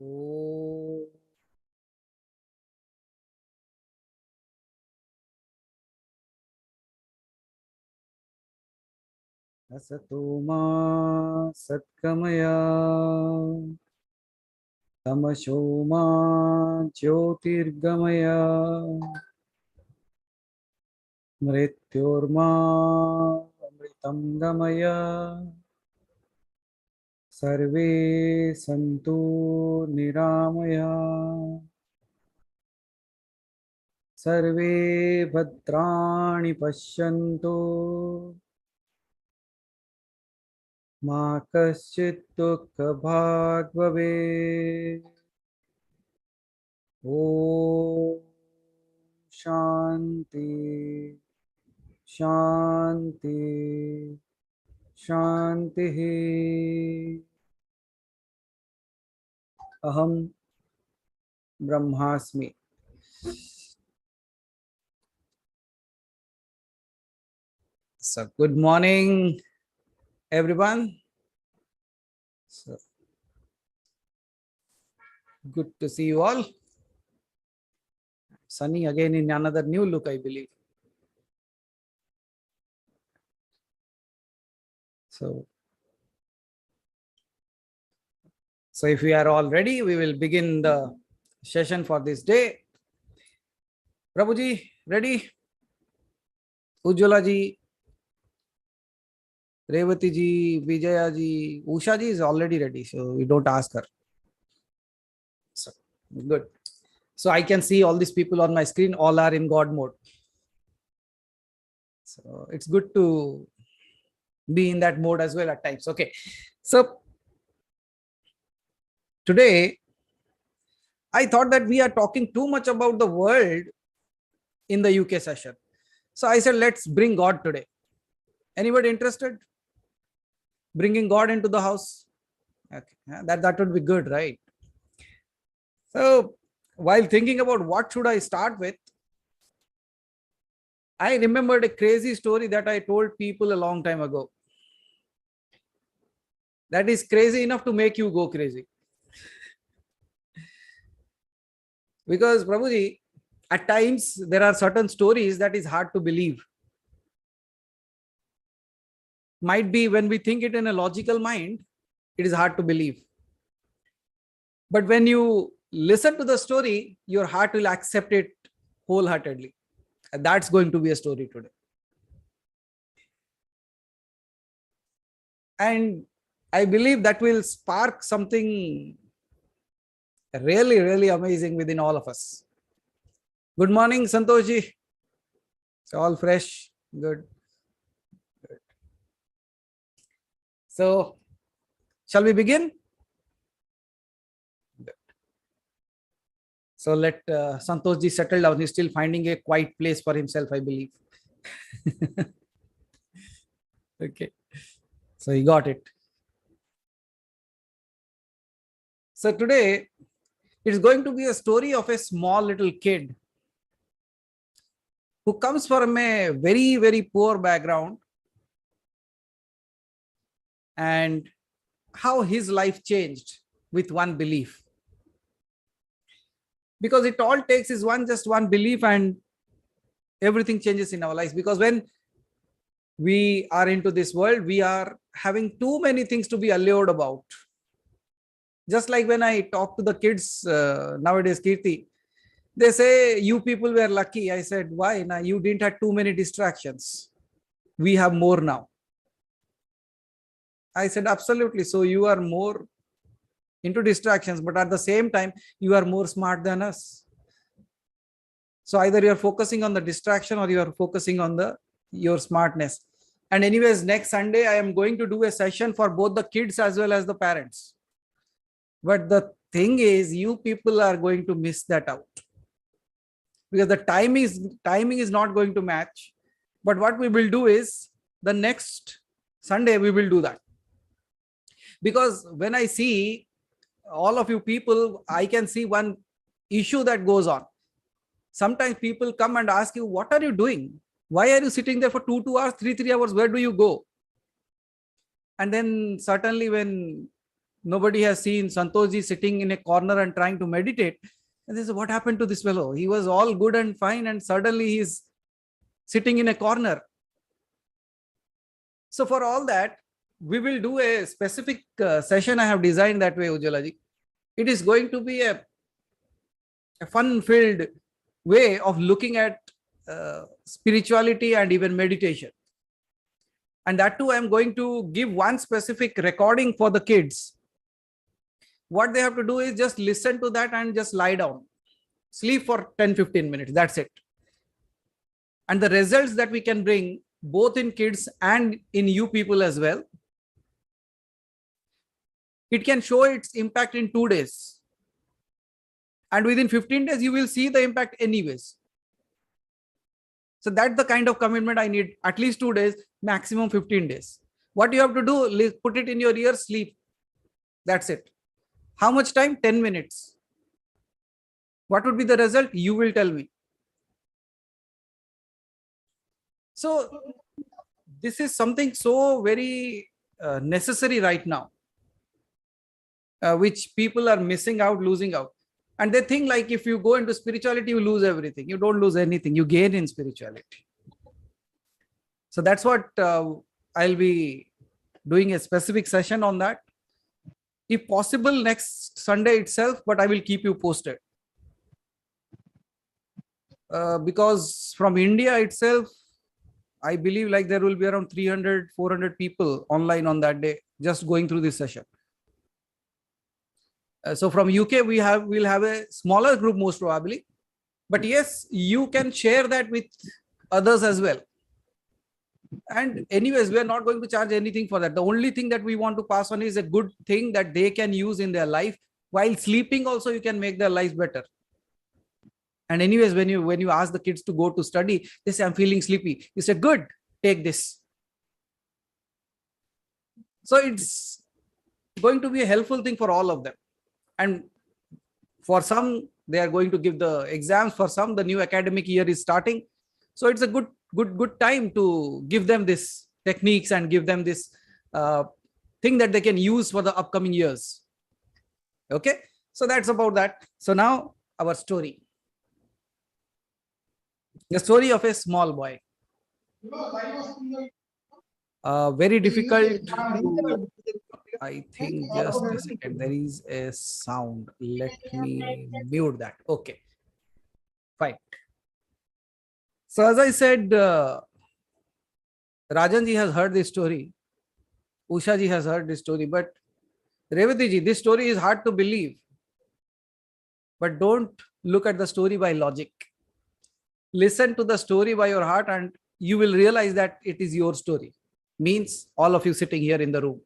Oh. Asatoma Satkamaya Tamashoma Jyotirgamaya Mrityorma Amritamgamaya Sarve Santu Niramaya Sarve Bhadrani Pashyantu Ma Kaschit Dukha Bhag Bhavet. Om Shanti Shanti Shanti. Aham Brahmasmi. So, good morning, everyone. So, good to see you all. Sunny again in another new look, I believe. So if we are all ready, we will begin the session for this day. Prabhuji, ready? Ujjwala ji, Revati ji, Vijaya ji, Usha ji is already ready, so we don't ask her. So, good. So I can see all these people on my screen, all are in God mode. So it's good to be in that mode as well at times. Okay. So today, I thought that we are talking too much about the world in the UK session. So I said, let's bring God today. Anybody interested? Bringing God into the house? Okay. That would be good, right? So while thinking about what should I start with, I remembered a crazy story that I told people a long time ago. That is crazy enough to make you go crazy. Because Prabhuji, at times there are certain stories that is hard to believe. Might be when we think it in a logical mind, it is hard to believe. But when you listen to the story, your heart will accept it wholeheartedly. And that's going to be a story today. And I believe that will spark something really, really amazing within all of us. Good morning, Santoshji. All fresh. Good. So, shall we begin? So let Santoshji settle down. He's still finding a quiet place for himself, I believe. Okay. So he got it. So today, it's going to be a story of a small little kid who comes from a very, very poor background and how his life changed with one belief. Because it all takes is just one belief and everything changes in our lives. Because when we are into this world, we are having too many things to be allured about. Just like when I talk to the kids nowadays, Kirti, they say, you people were lucky. I said, why? Now you didn't have too many distractions. We have more now. I said, absolutely. So you are more into distractions, but at the same time, you are more smart than us. So either you're focusing on the distraction or you're focusing on your smartness. And anyways, next Sunday, I am going to do a session for both the kids as well as the parents. But the thing is, you people are going to miss that out. because the timing is not going to match. But what we will do is the next Sunday we will do that, because when I see all of you people, I can see one issue that goes on. Sometimes people come and ask you, what are you doing? Why are you sitting there for 2 hours, 3 hours? Where do you go? And then certainly when nobody has seen Santoshji sitting in a corner and trying to meditate, and they say, what happened to this fellow? He was all good and fine, and suddenly he's sitting in a corner. So for all that, we will do a specific session I have designed that way, Ujjwala ji. It is going to be a fun-filled way of looking at spirituality and even meditation. And that too, I am going to give one specific recording for the kids. What they have to do is just listen to that and just lie down. Sleep for 10-15 minutes. That's it. And the results that we can bring both in kids and in you people as well, it can show its impact in 2 days. And within 15 days, you will see the impact anyways. So that's the kind of commitment I need. At least 2 days, maximum 15 days. What you have to do, put it in your ear, sleep. That's it. How much time? 10 minutes. What would be the result? You will tell me. So this is something so very necessary right now, which people are missing out, losing out. And they think like if you go into spirituality, you lose everything. You don't lose anything. You gain in spirituality. So that's what I'll be doing a specific session on that. If possible, next Sunday itself, but I will keep you posted. Because from India itself, I believe like there will be around 300, 400 people online on that day, just going through this session. So from UK, we'll have a smaller group most probably, but yes, you can share that with others as well. And anyways, we are not going to charge anything for that. The only thing that we want to pass on is a good thing that they can use in their life. While sleeping also, you can make their life better. And anyways, when you ask the kids to go to study, they say, I'm feeling sleepy. You say, good, take this. So it's going to be a helpful thing for all of them. And for some, they are going to give the exams. For some, the new academic year is starting. So it's a good time to give them this techniques and give them this thing that they can use for the upcoming years. Okay, so that's about that. So now our story. The story of a small boy. Very difficult to, I think, just a second. There is a sound. Let me mute that. Okay, fine. So as I said, Rajan ji has heard this story. Usha ji has heard this story. But Revati ji, this story is hard to believe. But don't look at the story by logic. Listen to the story by your heart and you will realize that it is your story. Means all of you sitting here in the room.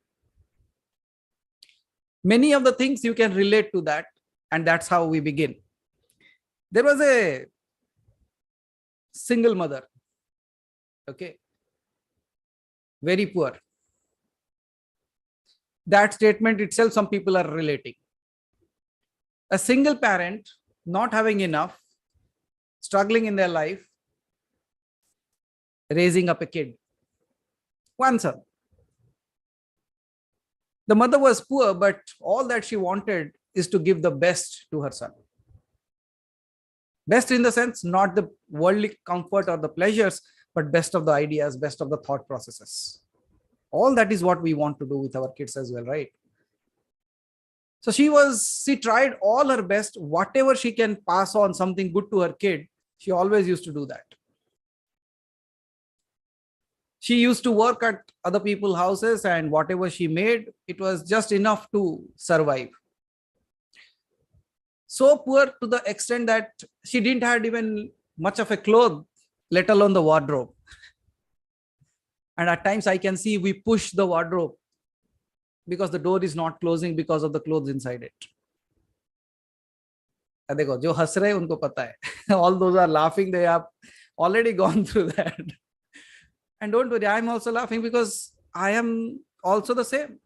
Many of the things you can relate to that, and that's how we begin. There was a single mother, okay, very poor. That statement itself, some people are relating. A single parent, not having enough, struggling in their life, raising up a kid, one son. The mother was poor, but all that she wanted is to give the best to her son. Best in the sense, not the worldly comfort or the pleasures, but best of the ideas, best of the thought processes. All that is what we want to do with our kids as well, right? So she tried all her best, whatever she can pass on something good to her kid, she always used to do that. She used to work at other people's houses and whatever she made, it was just enough to survive. So poor to the extent that she didn't have even much of a cloth, let alone the wardrobe. And at times I can see we push the wardrobe because the door is not closing because of the clothes inside it. देखो जो हंस रहे हैं उनको पता है. All those are laughing, they have already gone through that. And don't worry, I am also laughing because I am also the same.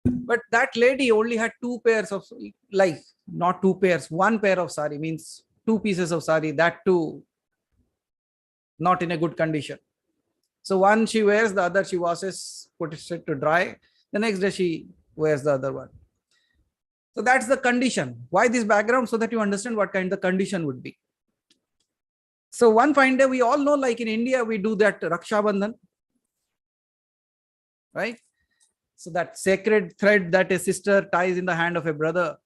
But that lady only had two pairs of, like, not two pairs, one pair of sari, means two pieces of sari, that too not in a good condition. So one she wears, the other she washes, puts it to dry. The next day she wears the other one. So that's the condition. Why this background? So that you understand what kind the condition would be. So one fine day, we all know, like in India, we do that Raksha Bandhan, right? So that sacred thread that a sister ties in the hand of a brother,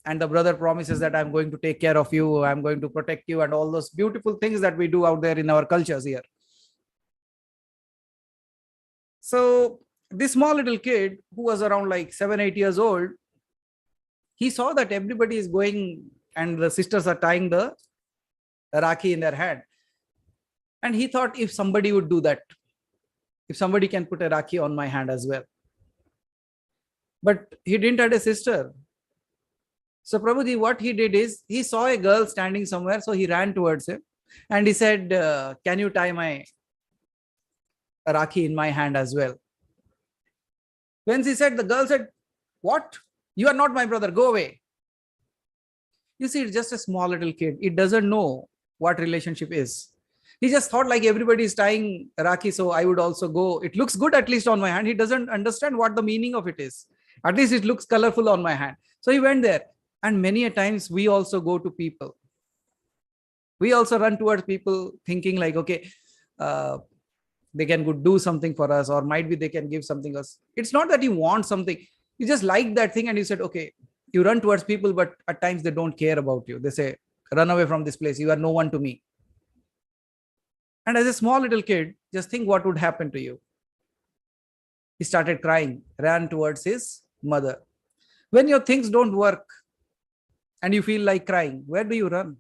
and the brother promises that I'm going to take care of you, I'm going to protect you, and all those beautiful things that we do out there in our cultures here. So this small little kid who was around like 7, 8 years old, he saw that everybody is going and the sisters are tying the Rakhi in their hand. And he thought, if somebody would do that, if somebody can put a Rakhi on my hand as well. But he didn't have a sister. So Prabhuji, what he did is, he saw a girl standing somewhere, so he ran towards him and he said, can you tie my Rakhi in my hand as well? When he said, the girl said, what? You are not my brother, go away. You see, it's just a small little kid. It doesn't know what relationship is. He just thought like everybody is tying Rakhi, so I would also go. It looks good at least on my hand. He doesn't understand what the meaning of it is. At least it looks colorful on my hand. So he went there. And many a times we also go to people. We also run towards people thinking like, okay, they can do something for us, or might be they can give something else. It's not that you want something. You just like that thing and you said, okay, you run towards people, but at times they don't care about you. They say, run away from this place. You are no one to me. And as a small little kid, just think what would happen to you. He started crying, ran towards his mother. When your things don't work and you feel like crying, where do you run?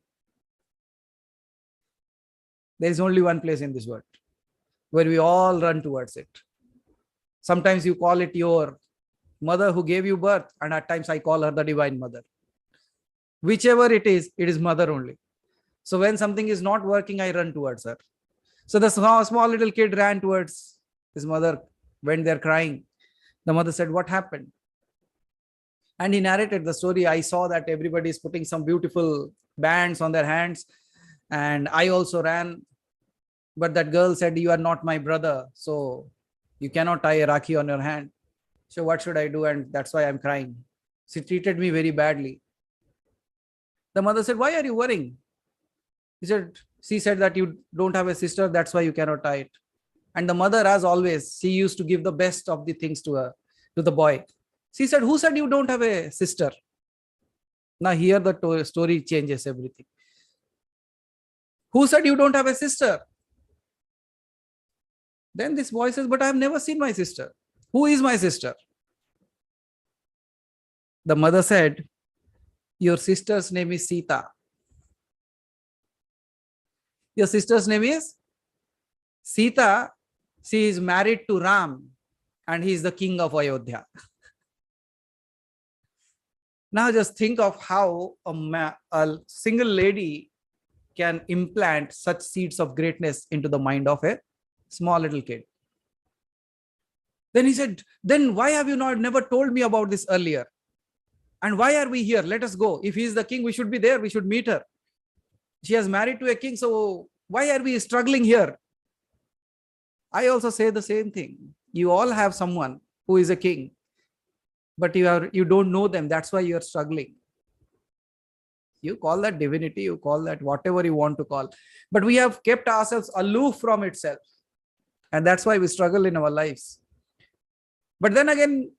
There is only one place in this world where we all run towards it. Sometimes you call it your mother who gave you birth, and at times I call her the divine mother. Whichever it is mother only. So when something is not working, I run towards her. So the small little kid ran towards his mother, went there crying. The mother said, what happened? And he narrated the story. I saw that everybody is putting some beautiful bands on their hands, and I also ran. But that girl said, you are not my brother, so you cannot tie a Rakhi on your hand. So what should I do? And that's why I'm crying. She treated me very badly. The mother said, why are you worrying? She said that you don't have a sister, that's why you cannot tie it. And the mother, as always, she used to give the best of the things to the boy. She said, who said you don't have a sister? Now here the story changes everything. Who said you don't have a sister? Then this boy says, but I have never seen my sister. Who is my sister? The mother said, your sister's name is Sita. Your sister's name is Sita. She is married to Ram and he is the king of Ayodhya. Now just think of how a single lady can implant such seeds of greatness into the mind of a small little kid. Then he said, then why have you never told me about this earlier? And why are we here? Let us go. If he is the king, we should be there. We should meet her. She has married to a king. So why are we struggling here? I also say the same thing. You all have someone who is a king, but you don't know them. That's why you are struggling. You call that divinity, you call that whatever you want to call. But we have kept ourselves aloof from itself. And that's why we struggle in our lives. But then again,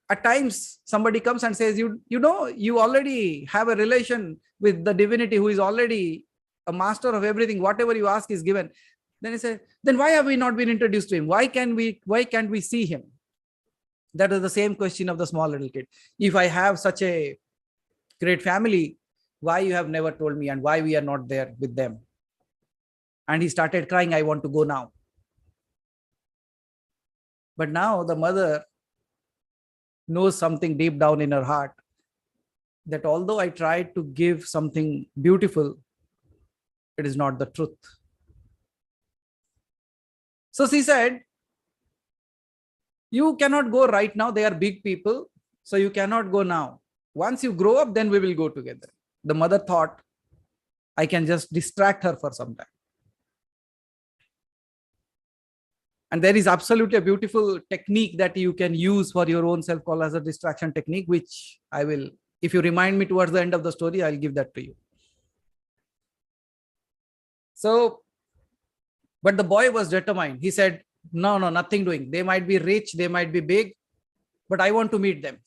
at times somebody comes and says, you already have a relation with the divinity who is already a master of everything. Whatever you ask is given. Then he said, then why have we not been introduced to him? Why can't we see him? That is the same question of the small little kid. If I have such a great family, why you have never told me, and why we are not there with them? And he started crying, I want to go now. But now the mother knows something deep down in her heart. that although I tried to give something beautiful, it is not the truth. So she said, you cannot go right now. They are big people. So you cannot go now. Once you grow up, then we will go together. The mother thought, I can just distract her for some time. And there is absolutely a beautiful technique that you can use for your own self called as a distraction technique, which I will, if you remind me towards the end of the story, I'll give that to you. So, but the boy was determined. He said, no, nothing doing. They might be rich, they might be big, but I want to meet them.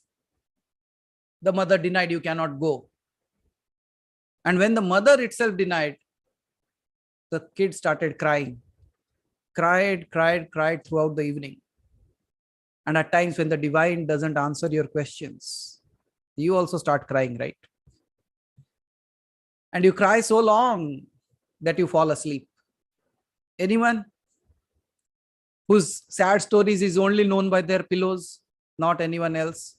The mother denied, you cannot go. And when the mother itself denied, the kid started crying. Cried throughout the evening. And at times when the divine doesn't answer your questions, you also start crying, right? And you cry so long that you fall asleep. Anyone whose sad stories is only known by their pillows, not anyone else?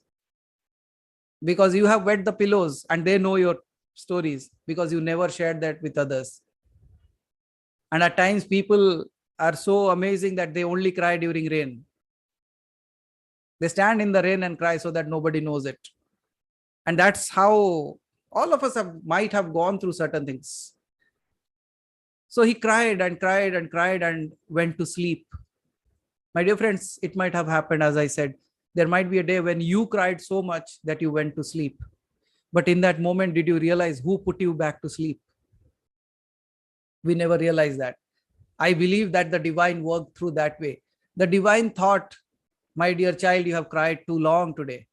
Because you have wet the pillows and they know your stories because you never shared that with others. And at times people are so amazing that they only cry during rain. They stand in the rain and cry so that nobody knows it. And that's how all of us might have gone through certain things. So he cried and went to sleep. My dear friends, it might have happened, as I said, there might be a day when you cried so much that you went to sleep. But in that moment, did you realize who put you back to sleep? We never realized that. I believe that the divine worked through that way. The divine thought, my dear child, you have cried too long today.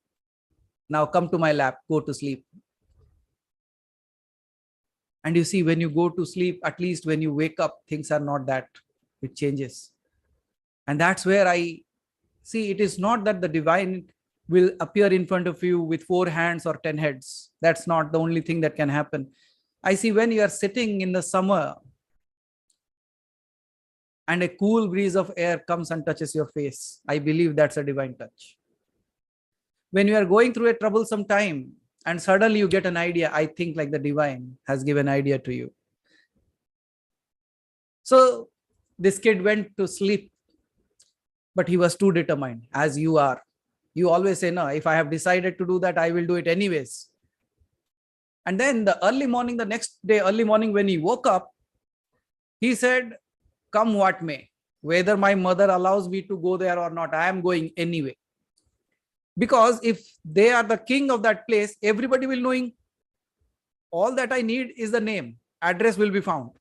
Now come to my lap, go to sleep. And you see, when you go to sleep, at least when you wake up, things are not that. It changes. And that's where I see it is not that the divine will appear in front of you with 4 hands or 10 heads. That's not the only thing that can happen. I see when you are sitting in the summer and a cool breeze of air comes and touches your face, I believe that's a divine touch. When you are going through a troublesome time and suddenly you get an idea, I think like the divine has given an idea to you. So this kid went to sleep, but he was too determined, as you are. You always say, no, if I have decided to do that, I will do it anyways. And then the next day, early morning, when he woke up, he said, come what may, whether my mother allows me to go there or not, I am going anyway. Because if they are the king of that place, everybody will knowing. All that I need is the name. Address will be found.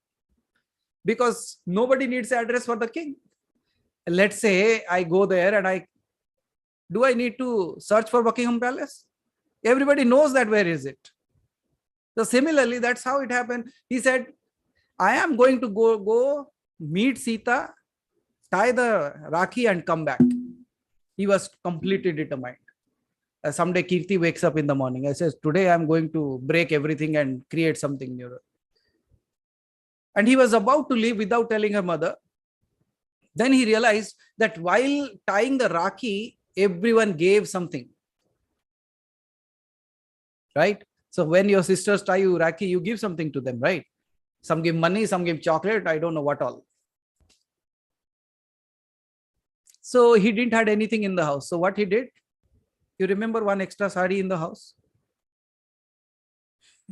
Because nobody needs address for the king. Let's say I go there and do I need to search for Buckingham Palace? Everybody knows that where is it. So similarly, that's how it happened. He said, I am going to go meet Sita, tie the Rakhi and come back. He was completely determined. Someday Kirti wakes up in the morning. I says, today I'm going to break everything and create something new. And he was about to leave without telling her mother. Then he realized that while tying the Rakhi, everyone gave something. Right? So when your sisters tie you Rakhi, you give something to them, right? Some give money, some give chocolate, I don't know what all. So he didn't have anything in the house. So what he did, you remember one extra sari in the house?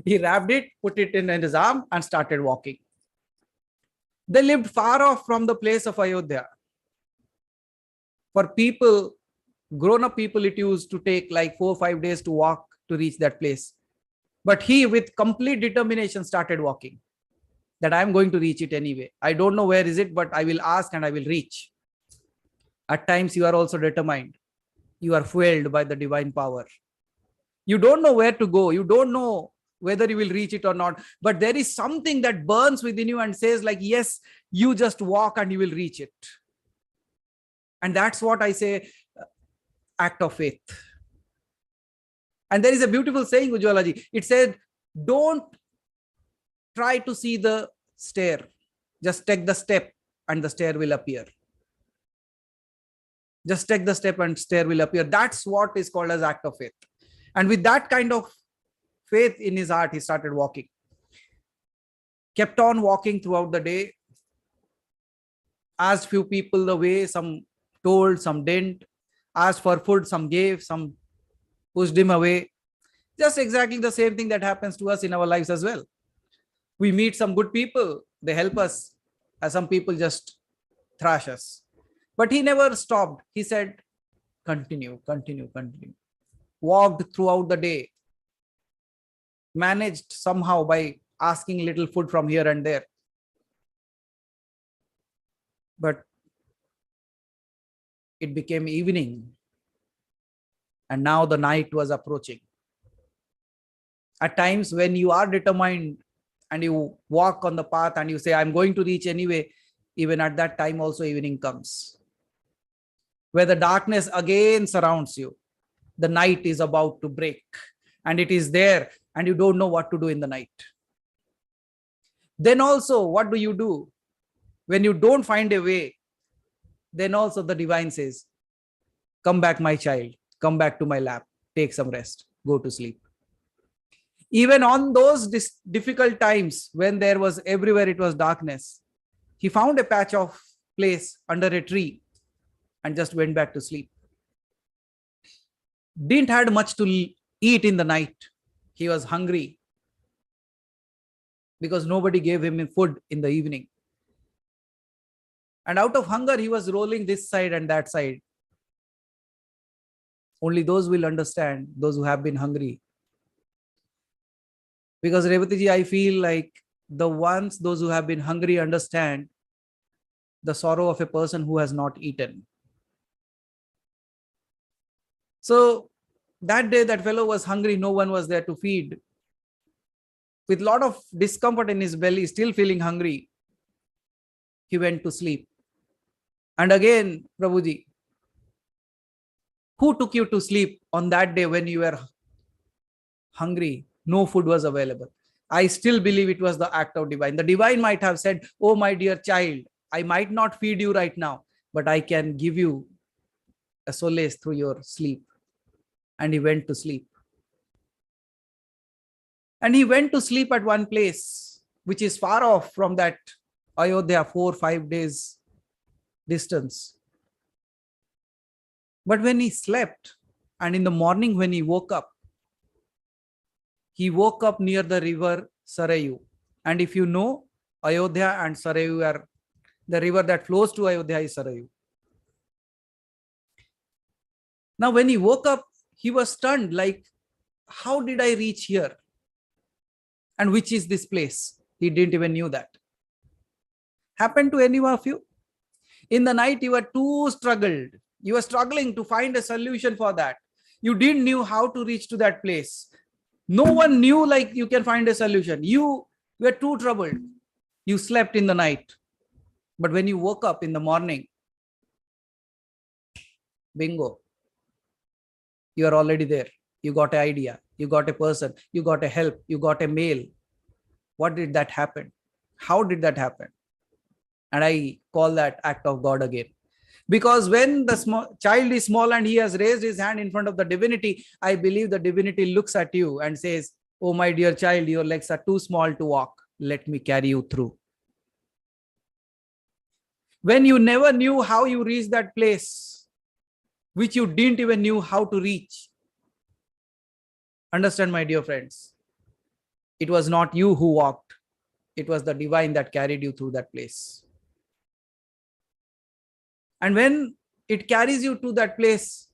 He wrapped it, put it in his arm and started walking. They lived far off from the place of Ayodhya. For people, grown-up people, it used to take like 4 or 5 days to walk to reach that place. But he, with complete determination, started walking. That I am going to reach it anyway. I don't know where is it, but I will ask and I will reach. At times, you are also determined. You are fueled by the divine power. You don't know where to go. You don't know whether you will reach it or not. But there is something that burns within you and says like, yes, you just walk and you will reach it. And that's what I say, act of faith. And there is a beautiful saying, Ujjwalaji. It said, don't try to see the stair. Just take the step and the stair will appear. Just take the step and stair will appear. That's what is called as act of faith. And with that kind of faith in his heart, he started walking. Kept on walking throughout the day. Asked few people the way, some told, some didn't. Asked for food, some gave, some pushed him away. Just exactly the same thing that happens to us in our lives as well. We meet some good people, they help us, and some people just thrash us. But he never stopped. He said, continue, continue, continue. Walked throughout the day. Managed somehow by asking little food from here and there. But it became evening. And now the night was approaching. At times when you are determined and you walk on the path and you say, I'm going to reach anyway, even at that time also evening comes. Where the darkness again surrounds you. The night is about to break. And it is there and you don't know what to do in the night. Then also, what do you do? When you don't find a way, then also the divine says, come back, my child. Come back to my lap. Take some rest. Go to sleep. Even on those difficult times when there was everywhere it was darkness, he found a patch of place under a tree and just went back to sleep. Didn't had much to eat in the night. He was hungry because nobody gave him food in the evening. And out of hunger, he was rolling this side and that side. Only those will understand, those who have been hungry. Because Revati ji, I feel like those who have been hungry understand the sorrow of a person who has not eaten. So that day, that fellow was hungry. No one was there to feed. With a lot of discomfort in his belly, still feeling hungry, he went to sleep. And again, Prabhuji, who took you to sleep on that day when you were hungry? No food was available. I still believe it was the act of divine. The divine might have said, oh, my dear child, I might not feed you right now, but I can give you a solace through your sleep. And he went to sleep. And he went to sleep at one place, which is far off from that Ayodhya, 4-5 days distance. But when he slept, and in the morning when he woke up near the river Sarayu. And if you know, Ayodhya and Sarayu are the river that flows to Ayodhya is Sarayu. Now, when he woke up, he was stunned, like, how did I reach here? And which is this place? He didn't even knew that. Happened to any of you? In the night, you were too struggled. You were struggling to find a solution for that. You didn't know how to reach to that place. No one knew like you can find a solution. You were too troubled. You slept in the night. But when you woke up in the morning, bingo, you are already there. You got an idea. You got a person. You got a help. You got a mail. What did that happen? How did that happen? And I call that act of God again. Because when the child is small and he has raised his hand in front of the divinity, I believe the divinity looks at you and says, oh, my dear child, your legs are too small to walk. Let me carry you through. When you never knew how you reached that place, which you didn't even knew how to reach. Understand, my dear friends, it was not you who walked. It was the divine that carried you through that place. And when it carries you to that place,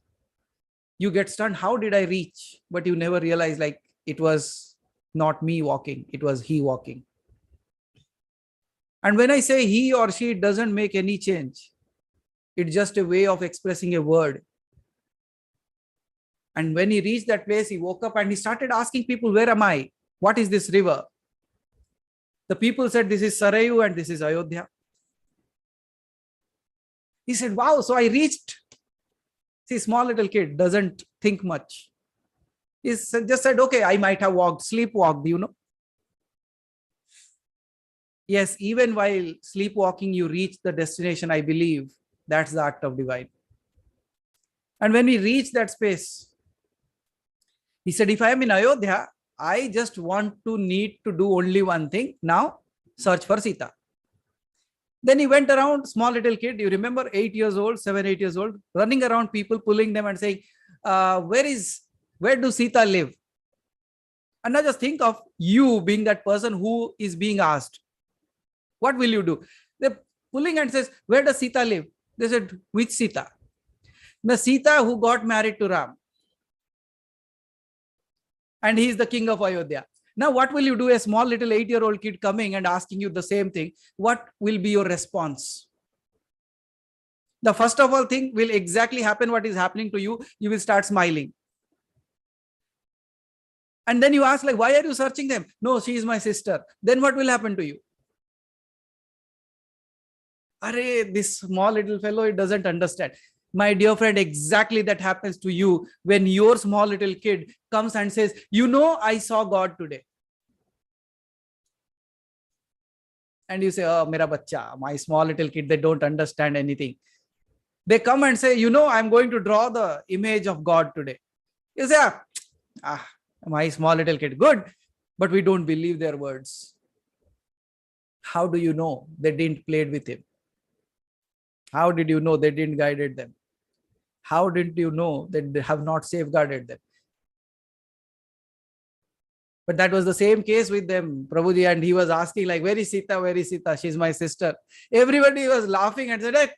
you get stunned. How did I reach? But you never realize like it was not me walking. It was he walking. And when I say he or she, it doesn't make any change. It's just a way of expressing a word. And when he reached that place, he woke up and he started asking people, where am I? What is this river? The people said, this is Sarayu and this is Ayodhya. He said, wow, so I reached. See, small little kid doesn't think much. He just said, okay, I might have walked, sleepwalked, you know. Yes, even while sleepwalking, you reach the destination, I believe. That's the act of divine. And when we reach that space, he said, if I am in Ayodhya, I just need to do only one thing. Now search for Sita. Then he went around, small little kid, you remember, 8 years old, 7, 8 years old, running around people, pulling them and saying, where do Sita live? And now just think of you being that person who is being asked. What will you do? They're pulling and says, where does Sita live? They said, which Sita? The Sita who got married to Ram. And he is the king of Ayodhya. Now, what will you do? A small little 8-year-old kid coming and asking you the same thing. What will be your response? The first of all thing will exactly happen what is happening to you. You will start smiling. And then you ask, like, why are you searching them? No, she is my sister. Then what will happen to you? Array, this small little fellow, it doesn't understand. My dear friend, exactly that happens to you when your small little kid comes and says, I saw God today. And you say, oh, mera bacha, my small little kid, they don't understand anything. They come and say, I'm going to draw the image of God today. You say, my small little kid, good. But we don't believe their words. How do you know they didn't play with him? How did you know they didn't guided them? How did you know that they have not safeguarded them? But that was the same case with them, Prabhuji, and he was asking, like, where is Sita? Where is Sita? She's my sister. Everybody was laughing and said, hey,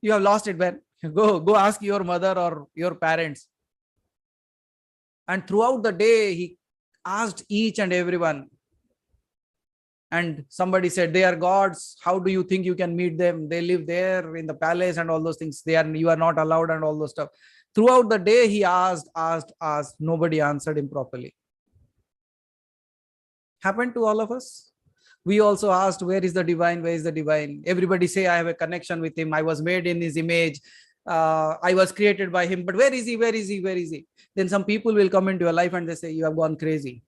you have lost it, man. Go ask your mother or your parents. And throughout the day, he asked each and everyone. And somebody said, they are gods. How do you think you can meet them? They live there in the palace and all those things. You are not allowed and all those stuff. Throughout the day, he asked. Nobody answered him properly. Happened to all of us. We also asked, where is the divine? Where is the divine? Everybody say, I have a connection with him. I was made in his image. I was created by him. But where is he? Where is he? Where is he? Then some people will come into your life and they say, you have gone crazy.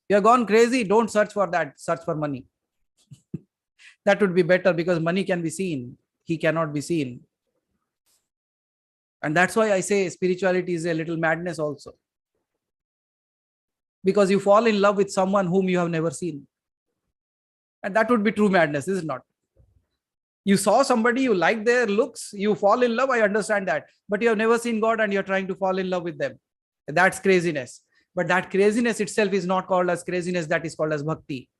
You have gone crazy. Don't search for that. Search for money. That would be better because money can be seen. He cannot be seen. And that's why I say spirituality is a little madness also. Because you fall in love with someone whom you have never seen. And that would be true madness, is it not? You saw somebody, you like their looks, you fall in love, I understand that. But you have never seen God and you're trying to fall in love with them. That's craziness. But that craziness itself is not called as craziness, that is called as bhakti.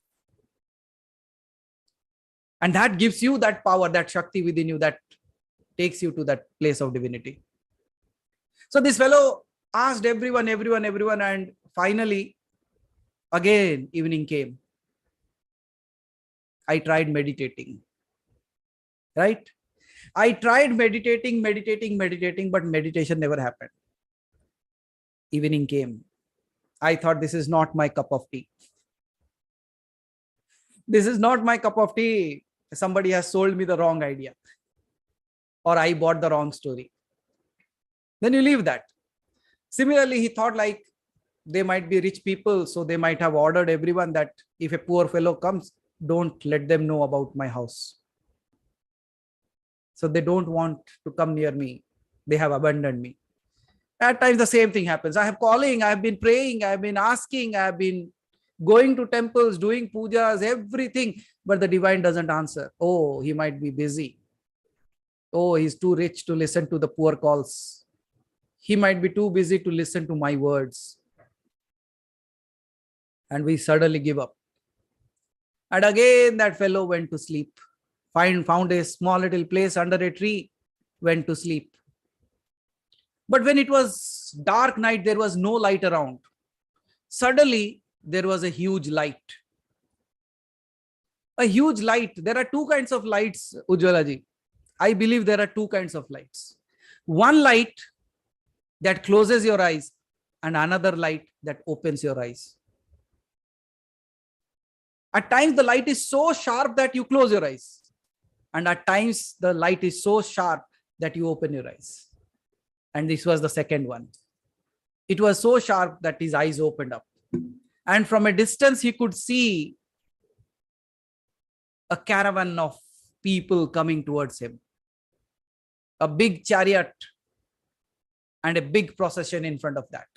And that gives you that power, that Shakti within you that takes you to that place of divinity. So this fellow asked everyone, and finally, again, evening came. I tried meditating. Right? I tried meditating, but meditation never happened. Evening came. I thought, this is not my cup of tea. This is not my cup of tea. Somebody has sold me the wrong idea. Or I bought the wrong story. Then you leave that. Similarly, he thought like they might be rich people. So they might have ordered everyone that if a poor fellow comes, don't let them know about my house. So they don't want to come near me. They have abandoned me. At times the same thing happens. I have calling, I have been praying, I have been asking, I have been going to temples, doing pujas, everything. But the divine doesn't answer. Oh, he might be busy. Oh, he's too rich to listen to the poor calls. He might be too busy to listen to my words. And we suddenly give up. And again, that fellow went to sleep. Found a small little place under a tree, went to sleep. But when it was dark night, there was no light around. Suddenly, there was a huge light. A huge light. There are two kinds of lights, Ujjwalaji. I believe there are two kinds of lights. One light that closes your eyes and another light that opens your eyes. At times, the light is so sharp that you close your eyes. And at times, the light is so sharp that you open your eyes. And this was the second one. It was so sharp that his eyes opened up. And from a distance, he could see a caravan of people coming towards him. A big chariot and a big procession in front of that.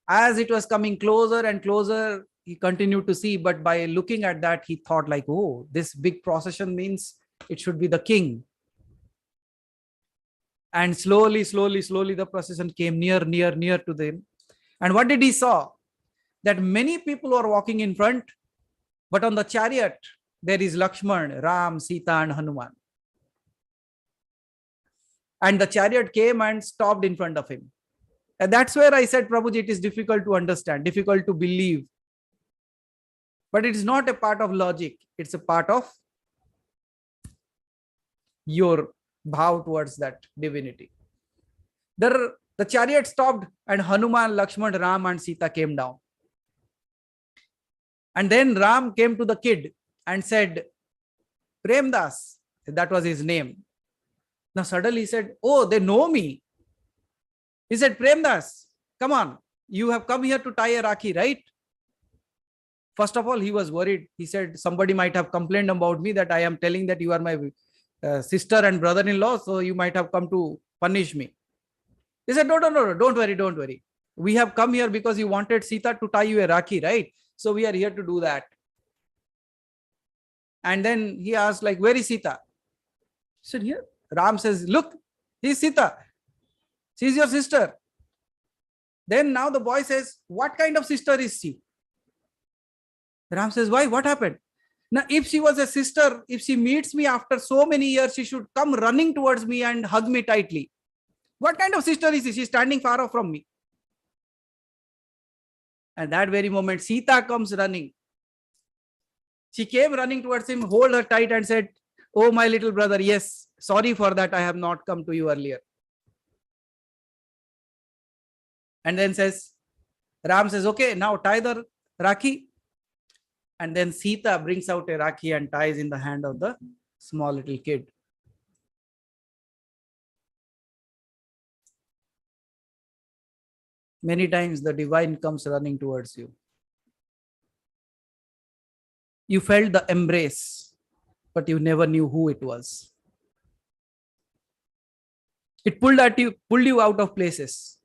As it was coming closer and closer, he continued to see, but by looking at that, he thought like, oh, this big procession means it should be the king. And slowly, the procession came near to them. And what did he saw? That many people were walking in front, but on the chariot, there is Lakshman, Ram, Sita, and Hanuman. And the chariot came and stopped in front of him. And that's where I said, Prabhuji, it is difficult to understand, difficult to believe. But it is not a part of logic. It's a part of your bhav towards that divinity. The chariot stopped and Hanuman, Lakshman, Ram and Sita came down. And then Ram came to the kid and said, Premdas, that was his name. Now suddenly he said, oh, they know me. He said, Premdas, come on, you have come here to tie a Rakhi, right? First of all, he was worried. He said, somebody might have complained about me that I am telling that you are my sister and brother-in-law, so you might have come to punish me. He said, no, don't worry. We have come here because you wanted Sita to tie you a Rakhi, right? So we are here to do that. And then he asked, like, where is Sita? He said, here. Ram says, look, he's Sita. She's your sister. Then now the boy says, what kind of sister is she? Ram says, why? What happened? Now, if she was a sister, if she meets me after so many years, she should come running towards me and hug me tightly. What kind of sister is she? She's standing far off from me. And that very moment, Sita comes running. She came running towards him, hold her tight and said, oh, my little brother, yes, sorry for that. I have not come to you earlier. And then Ram says, okay, now tie the Rakhi. And then Sita brings out a Rakhi and ties in the hand of the small little kid. Many times the divine comes running towards you. You felt the embrace, but you never knew who it was. It pulled you out of places.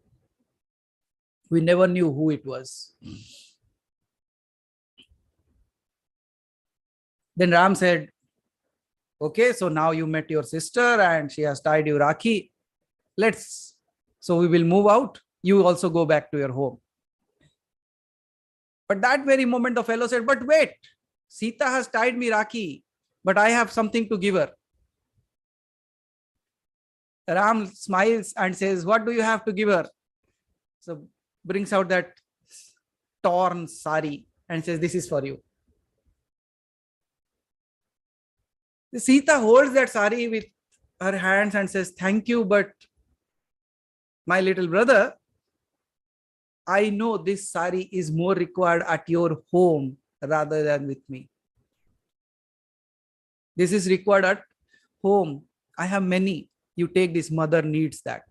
We never knew who it was. Then Ram said, okay, so now you met your sister and she has tied you Rakhi. So we will move out. You also go back to your home. But that very moment the fellow said, but wait, Sita has tied me Rakhi, but I have something to give her. Ram smiles and says, what do you have to give her? So brings out that torn sari and says, this is for you. Sita holds that sari with her hands and says, thank you, but my little brother, I know this sari is more required at your home rather than with me. This is required at home. I have many. You take this, mother needs that.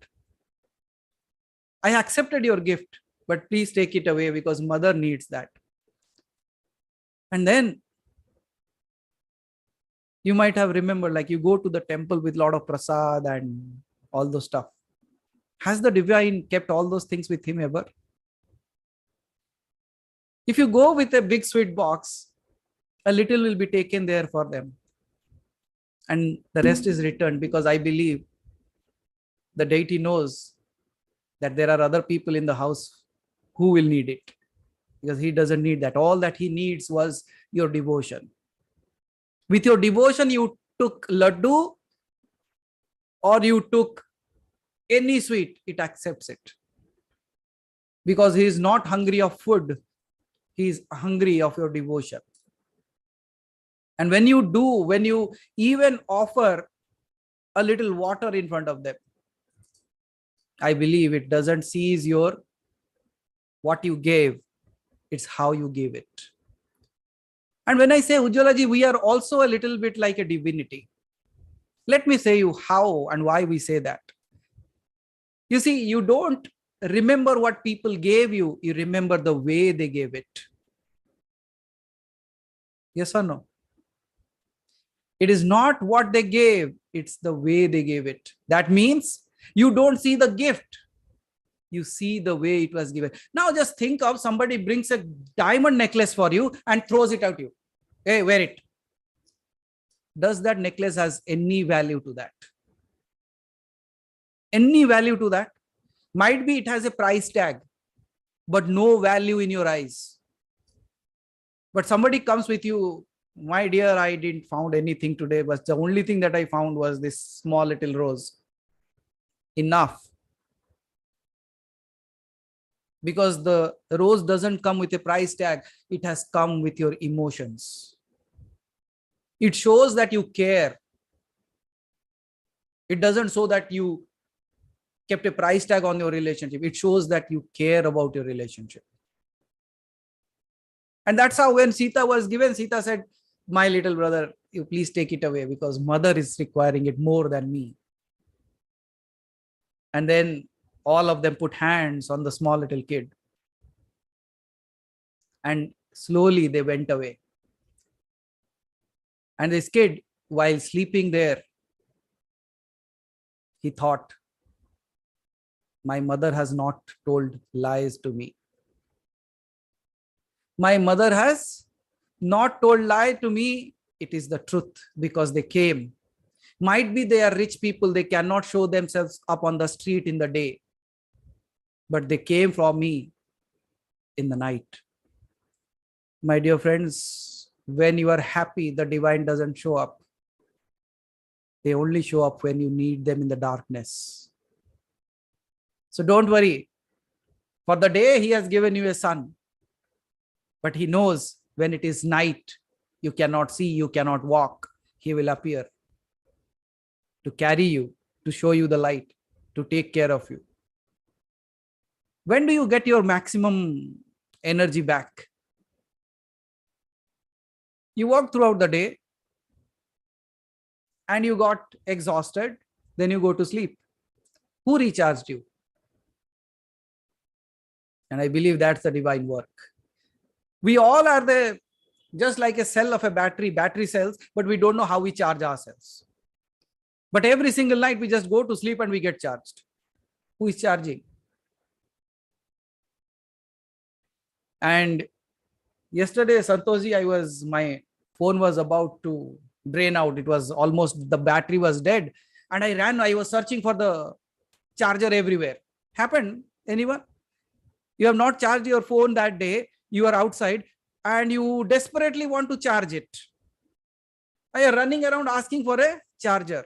I accepted your gift, but please take it away because mother needs that. And then you might have remembered, like you go to the temple with a lot of prasad and all those stuff. Has the divine kept all those things with him ever? If you go with a big sweet box, a little will be taken there for them. And the rest is returned because I believe the deity knows that there are other people in the house who will need it. Because he doesn't need that. All that he needs was your devotion. With your devotion, you took laddu or you took any sweet, it accepts it. Because he is not hungry of food. He is hungry of your devotion. And when you even offer a little water in front of them, I believe it doesn't seize what you gave. It's how you gave it. And when I say Ujjwalaji, we are also a little bit like a divinity. Let me say you how and why we say that. You see, you don't remember what people gave you. You remember the way they gave it. Yes or no? It is not what they gave. It's the way they gave it. That means you don't see the gift. You see the way it was given. Now just think of somebody brings a diamond necklace for you and throws it at you. Hey, wear it. Does that necklace has any value to that? Any value to that? Might be it has a price tag, but no value in your eyes. But somebody comes with you, my dear, I didn't found anything today, but the only thing that I found was this small little rose. Enough. Because the rose doesn't come with a price tag, it has come with your emotions. It shows that you care. It doesn't show that you kept a price tag on your relationship. It shows that you care about your relationship. And that's how when Sita was given, Sita said, my little brother, you please take it away because mother is requiring it more than me. And then all of them put hands on the small little kid. And slowly they went away. And this kid, while sleeping there, he thought, my mother has not told lies to me. My mother has not told lie to me. It is the truth because they came. Might be they are rich people. They cannot show themselves up on the street in the day. But they came from me in the night. My dear friends, when you are happy, the divine doesn't show up. They only show up when you need them in the darkness. So don't worry. For the day, he has given you a son. But he knows when it is night, you cannot see, you cannot walk. He will appear to carry you, to show you the light, to take care of you. When do you get your maximum energy back? You work throughout the day and you got exhausted, then you go to sleep. Who recharged you? And I believe that's the divine work. We all are just like a cell of a battery cells, but we don't know how we charge ourselves. But every single night we just go to sleep and we get charged. Who is charging? And yesterday, Santoshi, my phone was about to drain out. It was almost, the battery was dead. And I was searching for the charger everywhere. Happened? Anyone? You have not charged your phone that day. You are outside and you desperately want to charge it. You are running around asking for a charger.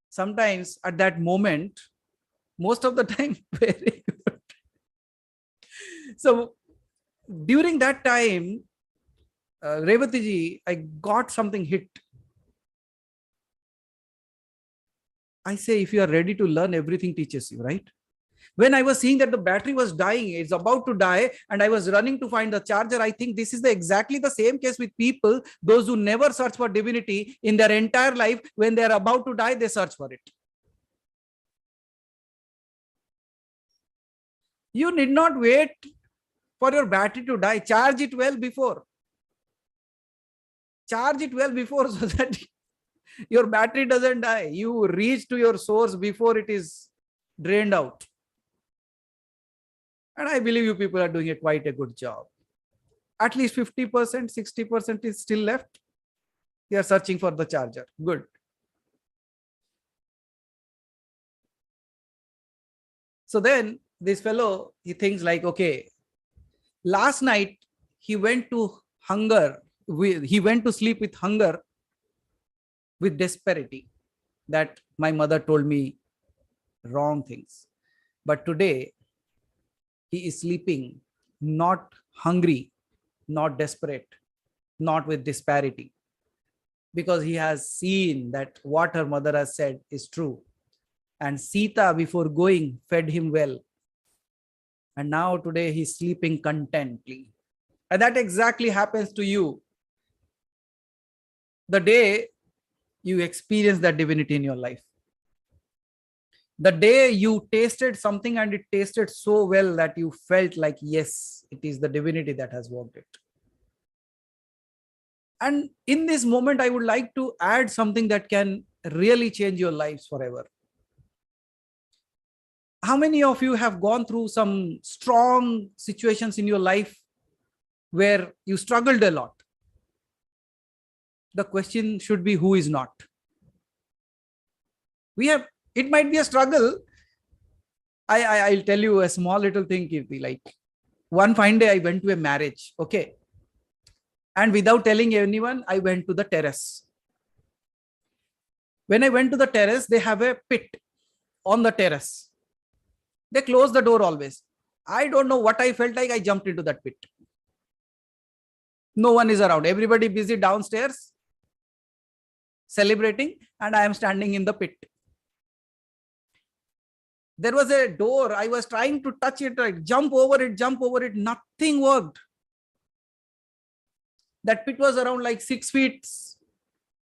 Sometimes at that moment, most of the time, very good. So during that time, Revati ji, I got something hit. I say, if you are ready to learn, everything teaches you, right? When I was seeing that the battery was dying, it's about to die, and I was running to find the charger, I think this is exactly the same case with people, those who never search for divinity in their entire life. When they are about to die, they search for it. You need not wait for your battery to die. Charge it well before. Charge it well before so that your battery doesn't die. You reach to your source before it is drained out. And I believe you people are doing quite a good job. At least 50%, 60% is still left. You are searching for the charger. Good. So then this fellow, he thinks like, okay, last night he went to sleep with hunger, with desperation, that my mother told me wrong things. But today, he is sleeping not hungry, not desperate, not with disparity, because he has seen that what her mother has said is true. And Sita, before going, fed him well. And now today he's sleeping contently. And that exactly happens to you the day you experience that divinity in your life. The day you tasted something and it tasted so well that you felt like, yes, it is the divinity that has worked it. And in this moment, I would like to add something that can really change your lives forever. How many of you have gone through some strong situations in your life where you struggled a lot? The question should be, who is not? It might be a struggle. I'll tell you a small little thing, Kirti. Like, one fine day I went to a marriage, okay? And without telling anyone, I went to the terrace. When I went to the terrace, they have a pit on the terrace. They close the door always. I don't know what I felt like. I jumped into that pit. No one is around. Everybody busy downstairs celebrating, and I am standing in the pit. There was a door. I was trying to touch it, like jump over it. Nothing worked. That pit was around like 6 feet,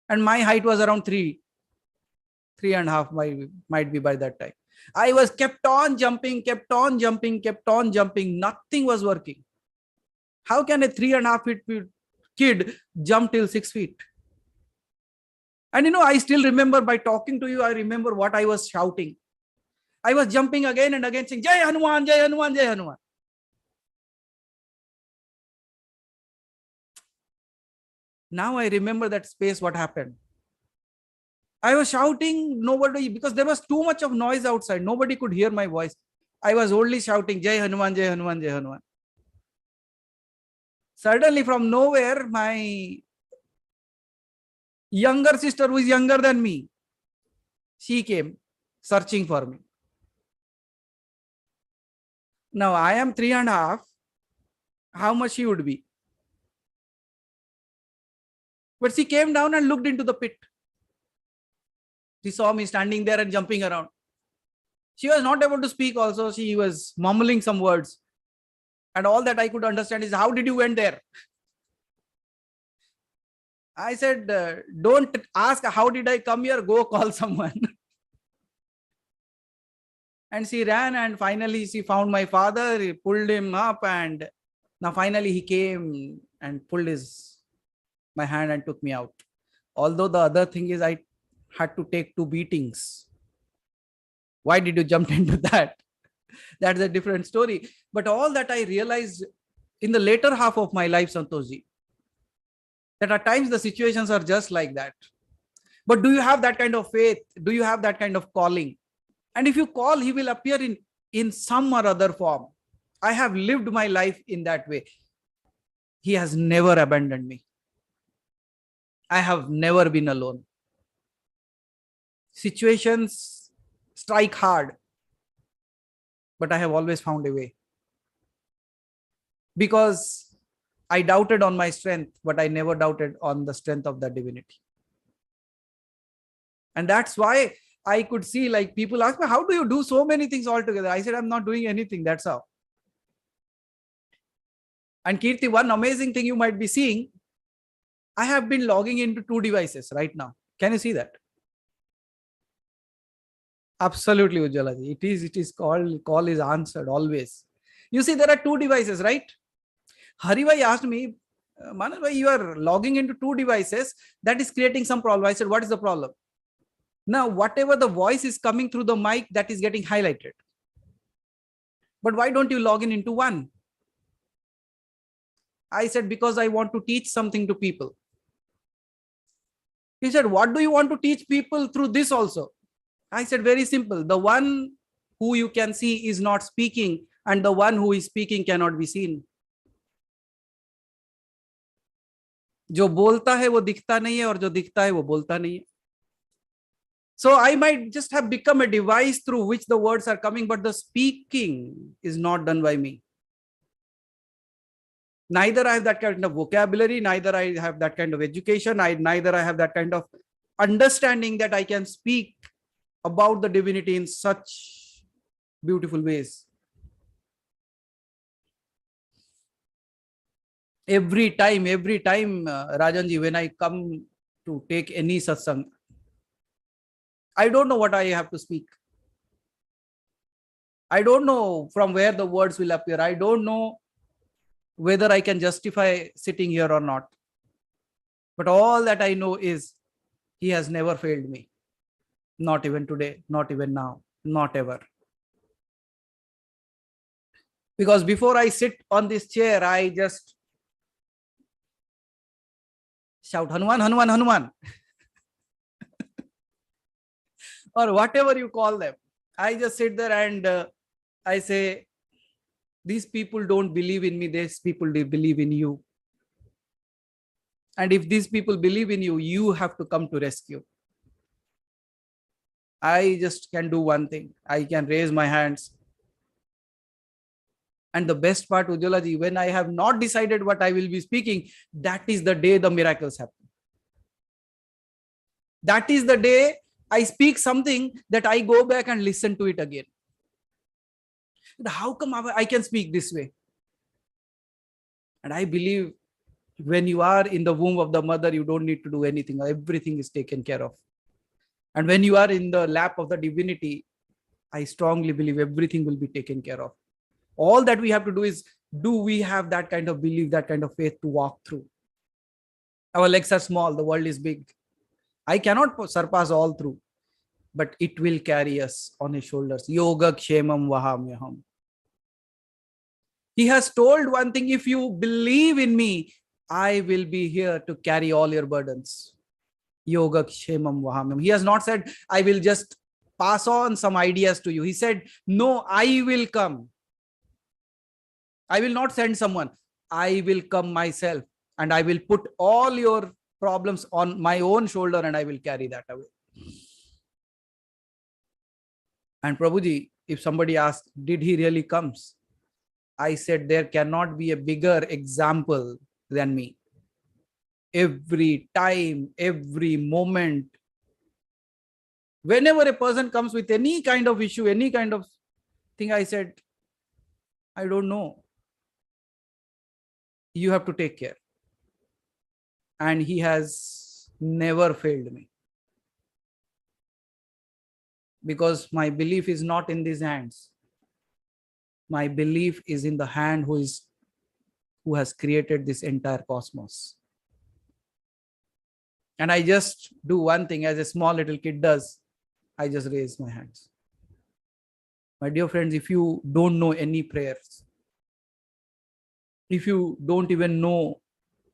and my height was around 3.5 might be by that time. I was kept on jumping. Nothing was working. How can a 3.5 feet kid jump till 6 feet? And I still remember, by talking to you, I remember what I was shouting. I was jumping again and again, saying, Jai Hanuman, Jai Hanuman, Jai Hanuman. Now I remember that space, what happened. I was shouting, nobody, because there was too much of noise outside. Nobody could hear my voice. I was only shouting, Jai Hanuman, Jai Hanuman, Jai Hanuman. Suddenly, from nowhere, my younger sister, who is younger than me, she came searching for me. Now I am 3.5. How much she would be? But she came down and looked into the pit. She saw me standing there and jumping around. She was not able to speak also. She was mumbling some words. And all that I could understand is, how did you went there? I said, don't ask how did I come here, go call someone. And she ran, and finally she found my father, he pulled him up, and now finally he came and pulled my hand and took me out. Although the other thing is, I had to take 2 beatings. Why did you jump into that? That's a different story. But all that I realized in the later half of my life, Santoshji, that at times the situations are just like that. But do you have that kind of faith? Do you have that kind of calling? And if you call, he will appear in some or other form. I have lived my life in that way. He has never abandoned me. I have never been alone. Situations strike hard, but I have always found a way. Because I doubted on my strength, but I never doubted on the strength of the divinity. And that's why I could see, like, people ask me, how do you do so many things all together? I said, I'm not doing anything. That's how. And Kirti, one amazing thing you might be seeing, I have been logging into 2 devices right now. Can you see that? Absolutely, Ujjwalaji. It is call is answered always. You see, there are 2 devices, right? Haribhai asked me, Manash bhai, you are logging into 2 devices. That is creating some problem. I said, what is the problem? Now, whatever the voice is coming through the mic, that is getting highlighted. But why don't you log into 1? I said, because I want to teach something to people. He said, what do you want to teach people through this also? I said, very simple. The one who you can see is not speaking, and the one who is speaking cannot be seen. जो बोलता है वो दिखता नहीं है, और जो दिखता है वो बोलता नहीं है. So I might just have become a device through which the words are coming, but the speaking is not done by me. Neither I have that kind of vocabulary, neither I have that kind of education, neither I have that kind of understanding that I can speak about the divinity in such beautiful ways. Every time, Rajanji, when I come to take any satsang, I don't know what I have to speak. I don't know from where the words will appear. I don't know whether I can justify sitting here or not. But all that I know is he has never failed me. Not even today, not even now, not ever. Because before I sit on this chair, I just shout, Hanuman, Hanuman, Hanuman, or whatever you call them. I just sit there and I say, these people don't believe in me, these people, they believe in you. And if these people believe in you, you have to come to rescue. I just can do one thing. I can raise my hands. And the best part, Ujjwalaji, when I have not decided what I will be speaking, that is the day the miracles happen. That is the day I speak something that I go back and listen to it again. How come I can speak this way? And I believe when you are in the womb of the mother, you don't need to do anything. Everything is taken care of. And when you are in the lap of the divinity, I strongly believe everything will be taken care of. All that we have to do is, do we have that kind of belief, that kind of faith to walk through? Our legs are small, the world is big. I cannot surpass all through, but it will carry us on his shoulders. Yoga kshemam vahamyaham. He has told one thing, if you believe in me, I will be here to carry all your burdens. Yoga kshemam vahamyaham. He has not said, I will just pass on some ideas to you. He said, no, I will come. I will not send someone. I will come myself, and I will put all your problems on my own shoulder, and I will carry that away. And Prabhuji, if somebody asks, did he really comes? I said, there cannot be a bigger example than me. Every time, every moment, whenever a person comes with any kind of issue, any kind of thing, I said, I don't know. You have to take care. And he has never failed me. Because my belief is not in these hands. My belief is in the hand who has created this entire cosmos. And I just do one thing, as a small little kid does. I just raise my hands. My dear friends, if you don't know any prayers, if you don't even know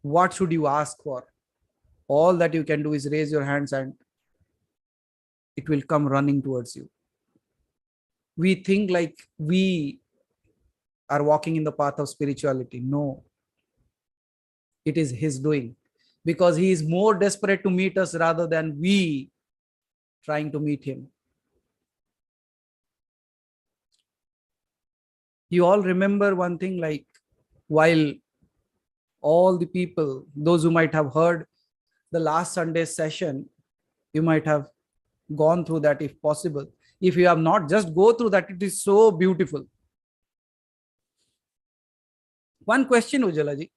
what should you ask for, all that you can do is raise your hands and it will come running towards you. We think like we are walking in the path of spirituality. No, it is his doing, because he is more desperate to meet us rather than we trying to meet him. You all remember one thing, like while all the people, those who might have heard the last Sunday's session, you might have gone through that if possible. If you have not, just go through that. It is so beautiful. One question, Ujjwalaji.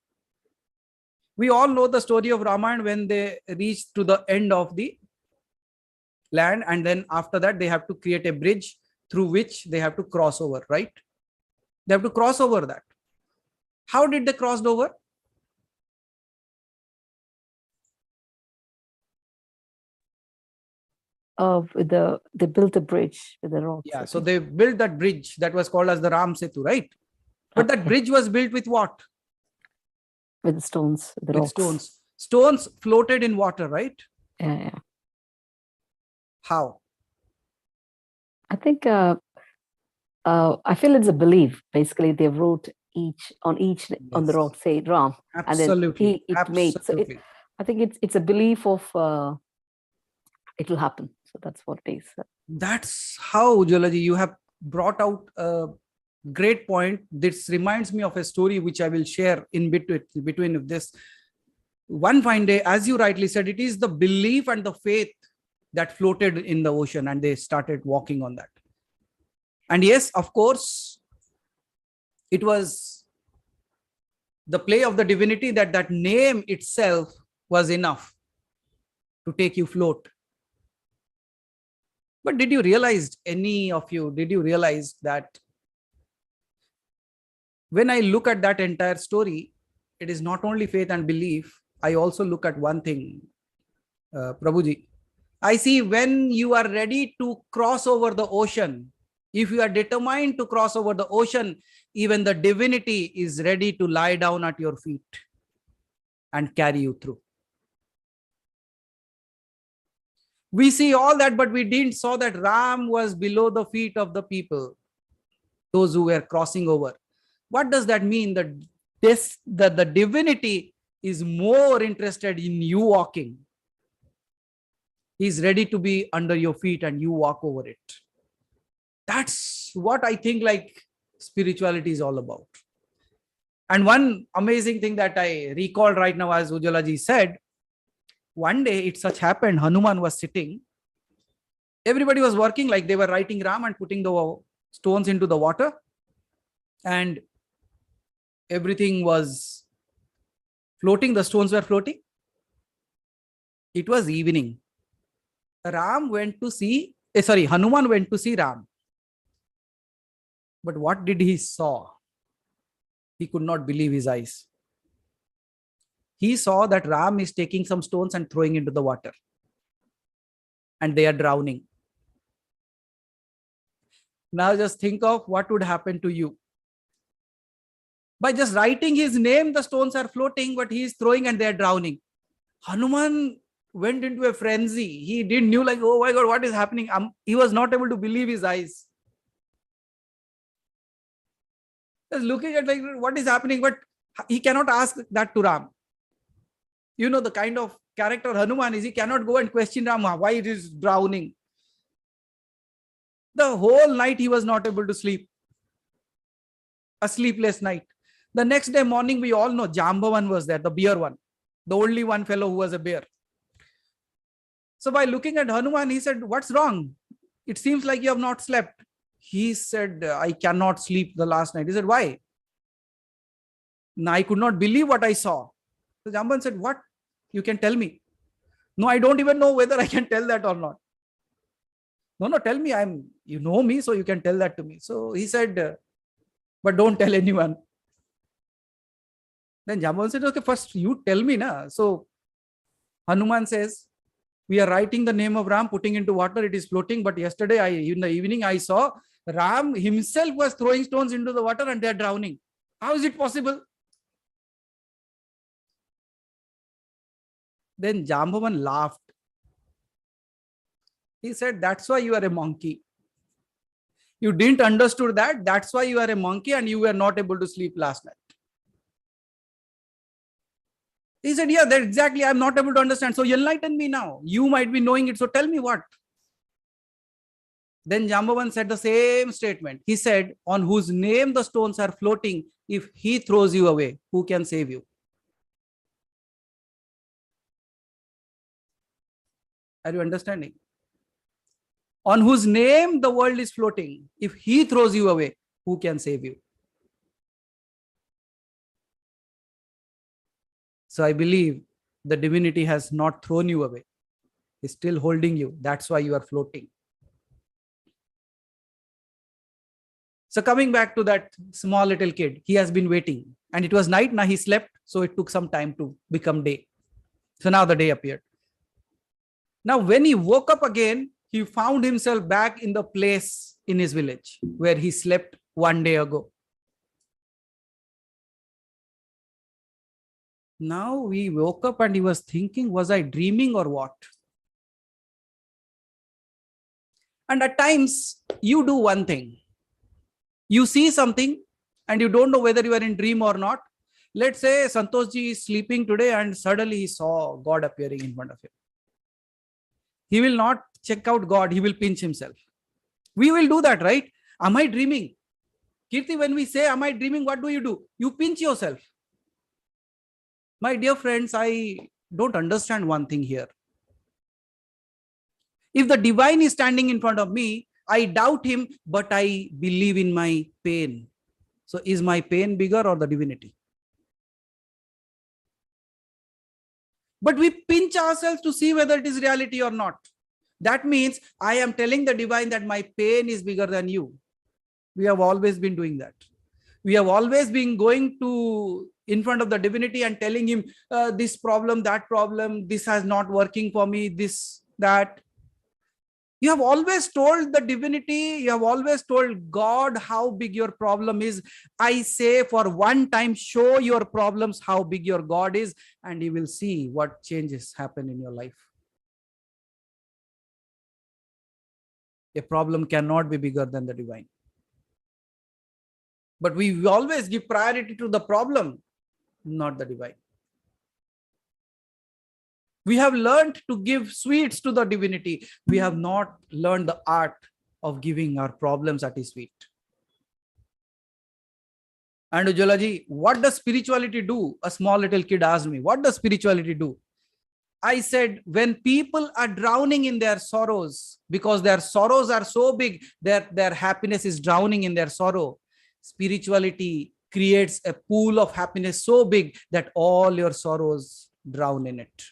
We all know the story of Ramayana when they reach to the end of the land, and then after that they have to create a bridge through which they have to cross over, right? They have to cross over that. How did they cross over? They built a bridge with the rocks. Yeah, so they built that bridge that was called as the Ram Setu, right? But that bridge was built with what? With stones, the with rocks. Stones. Stones floated in water, right? Yeah. How? I think I feel it's a belief. Basically, they wrote on the rock, say Ram. Absolutely. And then it made. So I think it's a belief of it will happen. So that's what it is. That's how, Ujjwalaji, you have brought out a great point. This reminds me of a story which I will share in between this. One fine day, as you rightly said, it is the belief and the faith that floated in the ocean, and they started walking on that. And yes, of course, it was the play of the divinity that name itself was enough to take you float. But did you realize, any of you, did you realize that when I look at that entire story, it is not only faith and belief. I also look at one thing, Prabhuji. I see when you are ready to cross over the ocean, If you are determined to cross over the ocean, even the divinity is ready to lie down at your feet and carry you through. We see all that, but we didn't saw that Ram was below the feet of the people, those who were crossing over. What does that mean? That the divinity is more interested in you walking. He's ready to be under your feet and you walk over it. That's what I think like spirituality is all about. And one amazing thing that I recall right now, as Ujjwala ji said, one day it such happened, Hanuman was sitting. Everybody was working, like they were writing Ram and putting the stones into the water. And everything was floating. The stones were floating. It was evening. Hanuman went to see Ram. But what did he saw? He could not believe his eyes. He saw that Ram is taking some stones and throwing into the water. And they are drowning. Now just think of what would happen to you. By just writing his name, the stones are floating, but he is throwing and they are drowning. Hanuman went into a frenzy. He didn't knew like, oh my God, what is happening? He was not able to believe his eyes. Just looking at like what is happening, but he cannot ask that to Ram. You know the kind of character Hanuman is. He cannot go and question Ram why it is drowning. The whole night he was not able to sleep. A sleepless night. The next day morning, we all know Jambavan was there, the bear one. The only one fellow who was a bear. So by looking at Hanuman, he said, what's wrong? It seems like you have not slept. He said, I cannot sleep the last night. He said, why? No, I could not believe what I saw. So Jamban said, what? You can tell me. No, I don't even know whether I can tell that or not. No, tell me. You know me, so you can tell that to me. So he said, but don't tell anyone. Then Jamban said, okay, first you tell me. Na. So Hanuman says, we are writing the name of Ram, putting into water, it is floating. But yesterday, in the evening, I saw Ram himself was throwing stones into the water and they are drowning. How is it possible? Then Jambavan laughed. He said, that's why you are a monkey. You didn't understood that. That's why you are a monkey and you were not able to sleep last night. He said, yeah, that exactly. I'm not able to understand. So you enlighten me now. You might be knowing it. So tell me what. Then Jambavan said the same statement. He said, on whose name the stones are floating, if he throws you away, who can save you? Are you understanding? On whose name the world is floating, if he throws you away, who can save you? So I believe the divinity has not thrown you away. It's still holding you. That's why you are floating. So coming back to that small little kid, he has been waiting. And it was night, now he slept. So it took some time to become day. So now the day appeared. Now when he woke up again, he found himself back in the place in his village where he slept one day ago. Now he woke up and he was thinking, was I dreaming or what? And at times you do one thing. You see something and you don't know whether you are in dream or not. Let's say Santoshji is sleeping today and suddenly he saw God appearing in front of him. He will not check out God. He will pinch himself. We will do that, right? Am I dreaming? Kirti, when we say, am I dreaming? What do? You pinch yourself. My dear friends, I don't understand one thing here. If the divine is standing in front of me, I doubt him, but I believe in my pain. So is my pain bigger or the divinity? But we pinch ourselves to see whether it is reality or not. That means I am telling the divine that my pain is bigger than you. We have always been doing that. We have always been going to in front of the divinity and telling him this problem, that problem, this has not working for me, this, that. You have always told the divinity, you have always told God how big your problem is. I say, for one time, show your problems how big your God is, and you will see what changes happen in your life. A problem cannot be bigger than the divine. But we always give priority to the problem, not the divine. We have learned to give sweets to the divinity. We have not learned the art of giving our problems at his feet. And Ujjwalaji, what does spirituality do? A small little kid asked me, what does spirituality do? I said, when people are drowning in their sorrows, because their sorrows are so big that their happiness is drowning in their sorrow, spirituality creates a pool of happiness so big that all your sorrows drown in it.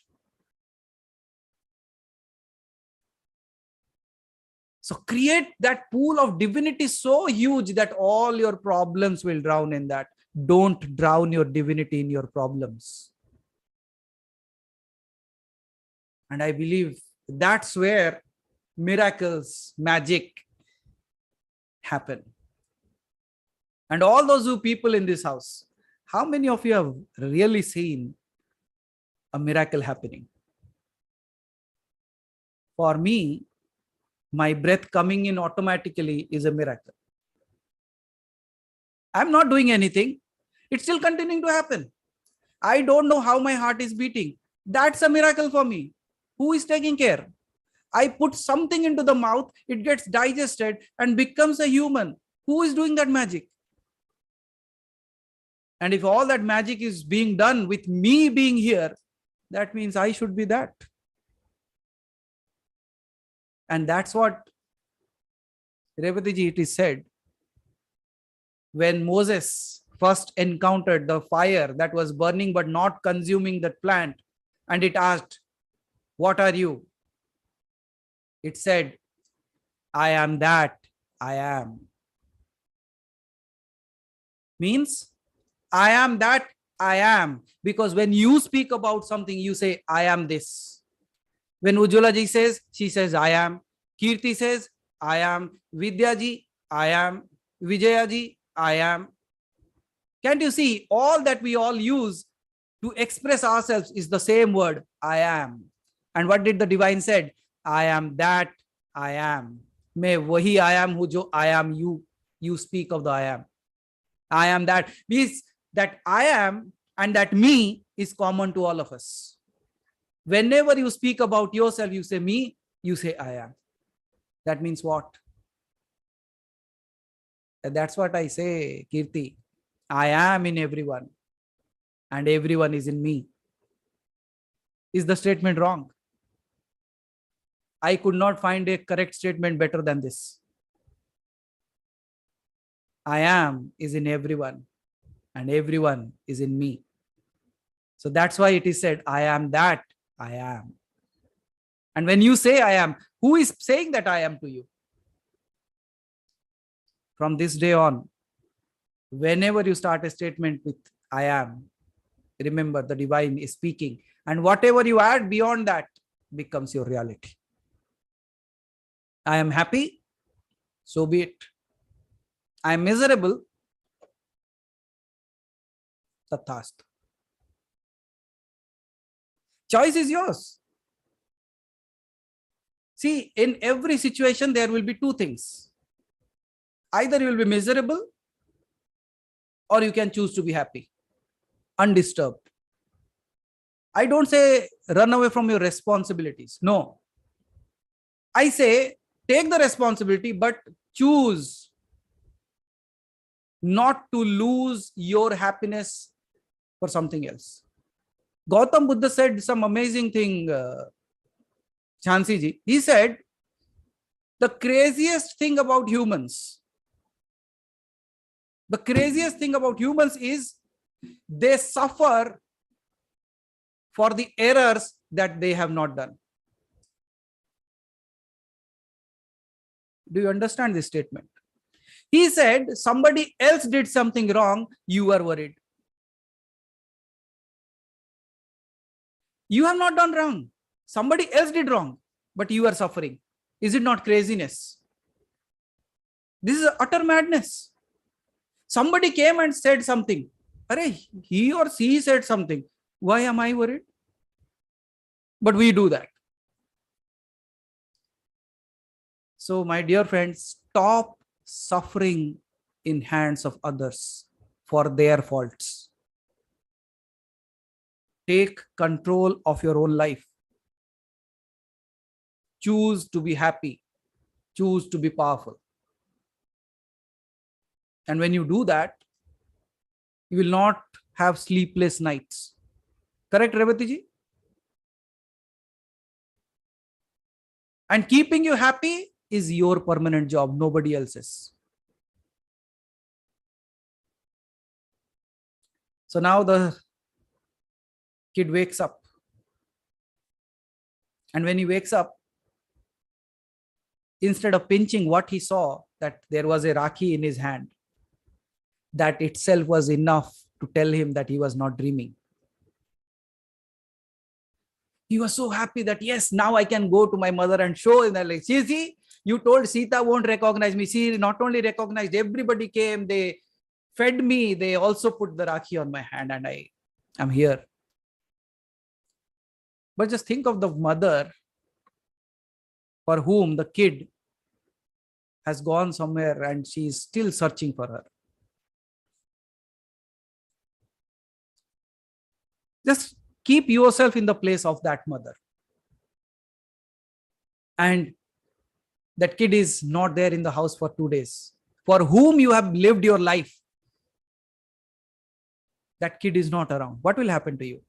So create that pool of divinity so huge that all your problems will drown in that. Don't drown your divinity in your problems. And I believe that's where miracles, magic happen. And all those who people in this house, how many of you have really seen a miracle happening? For me, my breath coming in automatically is a miracle. I'm not doing anything. It's still continuing to happen. I don't know how my heart is beating. That's a miracle for me. Who is taking care? I put something into the mouth, it gets digested and becomes a human. Who is doing that magic? And if all that magic is being done with me being here, that means I should be that. And that's what, Revati-ji, it is said, when Moses first encountered the fire that was burning but not consuming that plant, and it asked, what are you? It said, I am that I am. Means, I am that I am. Because when you speak about something, you say, I am this. When Ujjwala ji says, she says, I am. Kirti says, I am. Vidya ji, I am. Vijaya ji, I am. Can't you see? All that we all use to express ourselves is the same word, I am. And what did the divine said? I am that I am. May wahi I am hu jo I am you. You speak of the I am. I am that. Means that I am and that me is common to all of us. Whenever you speak about yourself, you say me, you say I am. That means what? And that's what I say, Kirti. I am in everyone and everyone is in me. Is the statement wrong? I could not find a correct statement better than this. I am is in everyone and everyone is in me. So that's why it is said, I am that I am. And when you say I am, who is saying that I am to you? From this day on, whenever you start a statement with I am, remember the divine is speaking. And whatever you add beyond that becomes your reality. I am happy, so be it. I am miserable, tathastha. Choice is yours. See, in every situation, there will be two things. Either you will be miserable or you can choose to be happy, undisturbed. I don't say run away from your responsibilities. No. I say take the responsibility, but choose not to lose your happiness for something else. Gautam Buddha said some amazing thing, Jhansi ji. He said, the craziest thing about humans is they suffer for the errors that they have not done. Do you understand this statement? He said, somebody else did something wrong, you are worried. You have not done wrong. Somebody else did wrong, but you are suffering. Is it not craziness? This is utter madness. Somebody came and said something. Arey, he or she said something. Why am I worried? But we do that. So, my dear friends, stop suffering in hands of others for their faults. Take control of your own life. Choose to be happy. Choose to be powerful. And when you do that, you will not have sleepless nights. Correct, Revati ji? And keeping you happy is your permanent job, nobody else's. So now the kid wakes up. And when he wakes up, instead of pinching what he saw, that there was a Rakhi in his hand, that itself was enough to tell him that he was not dreaming. He was so happy that, yes, now I can go to my mother and show him that, like, see, you told Sita won't recognize me. See, not only recognized, everybody came, they fed me, they also put the Rakhi on my hand, and I am here. But just think of the mother for whom the kid has gone somewhere and she is still searching for her. Just keep yourself in the place of that mother. And that kid is not there in the house for 2 days. For whom you have lived your life, that kid is not around. What will happen to you?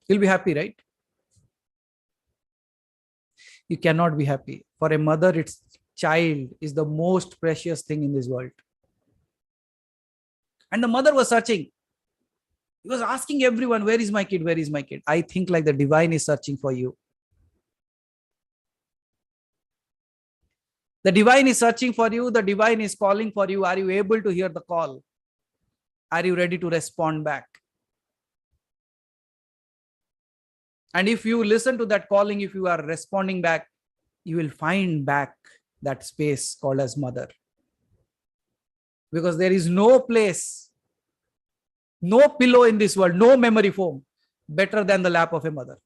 You'll be happy, right? You cannot be happy. For a mother, its child is the most precious thing in this world. And the mother was searching. He was asking everyone, where is my kid? Where is my kid? I think like the divine is searching for you. The divine is searching for you. The divine is calling for you. Are you able to hear the call? Are you ready to respond back? And if you listen to that calling, if you are responding back, you will find back that space called as mother. Because there is no place, no pillow in this world, no memory foam better than the lap of a mother.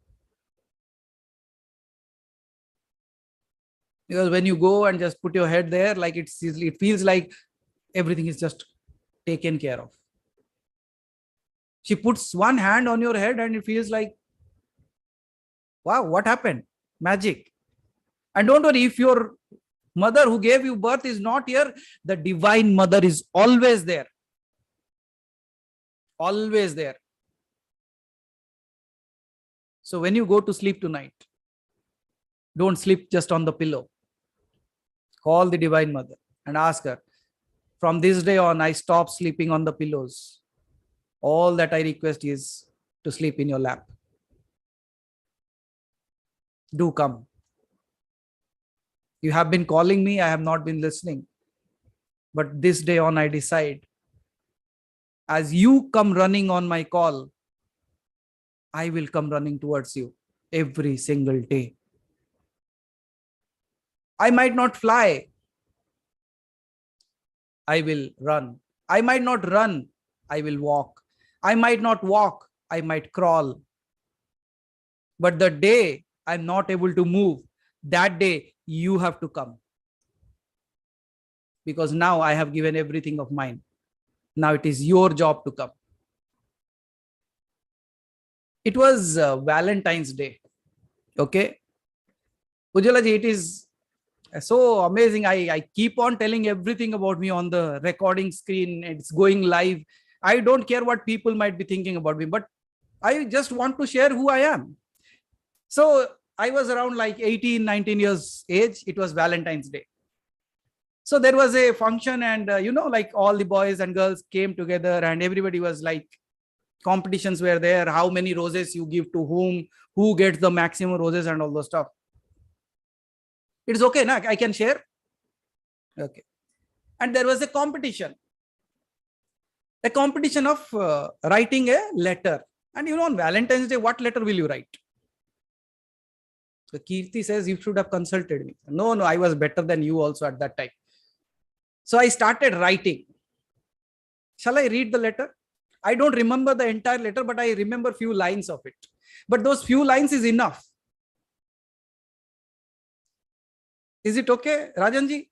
Because when you go and just put your head there, like it feels like everything is just taken care of. She puts one hand on your head and it feels like, wow, what happened? Magic. And don't worry, if your mother who gave you birth is not here, the divine mother is always there. Always there. So when you go to sleep tonight, don't sleep just on the pillow. Call the divine mother and ask her, from this day on, I stop sleeping on the pillows. All that I request is to sleep in your lap. Do come. You have been calling me, I have not been listening. But this day on, I decide, as you come running on my call, I will come running towards you every single day. I might not fly. I will run. I might not run. I will walk. I might not walk. I might crawl. But the day I'm not able to move, that day you have to come. Because now I have given everything of mine. Now it is your job to come. It was Valentine's Day. Okay. Ujjwala ji, it is so amazing. I keep on telling everything about me on the recording screen. It's going live. I don't care what people might be thinking about me, but I just want to share who I am. So I was around like 18, 19 years age. It was Valentine's Day. So there was a function and, like all the boys and girls came together and everybody was like, competitions were there. How many roses you give to whom, who gets the maximum roses and all those stuff. It's okay, na? I can share. Okay. And there was a competition of writing a letter. And on Valentine's Day, what letter will you write? So Kirti says, you should have consulted me. No, I was better than you also at that time. So I started writing. Shall I read the letter? I don't remember the entire letter, but I remember few lines of it. But those few lines is enough. Is it okay, Rajan ji?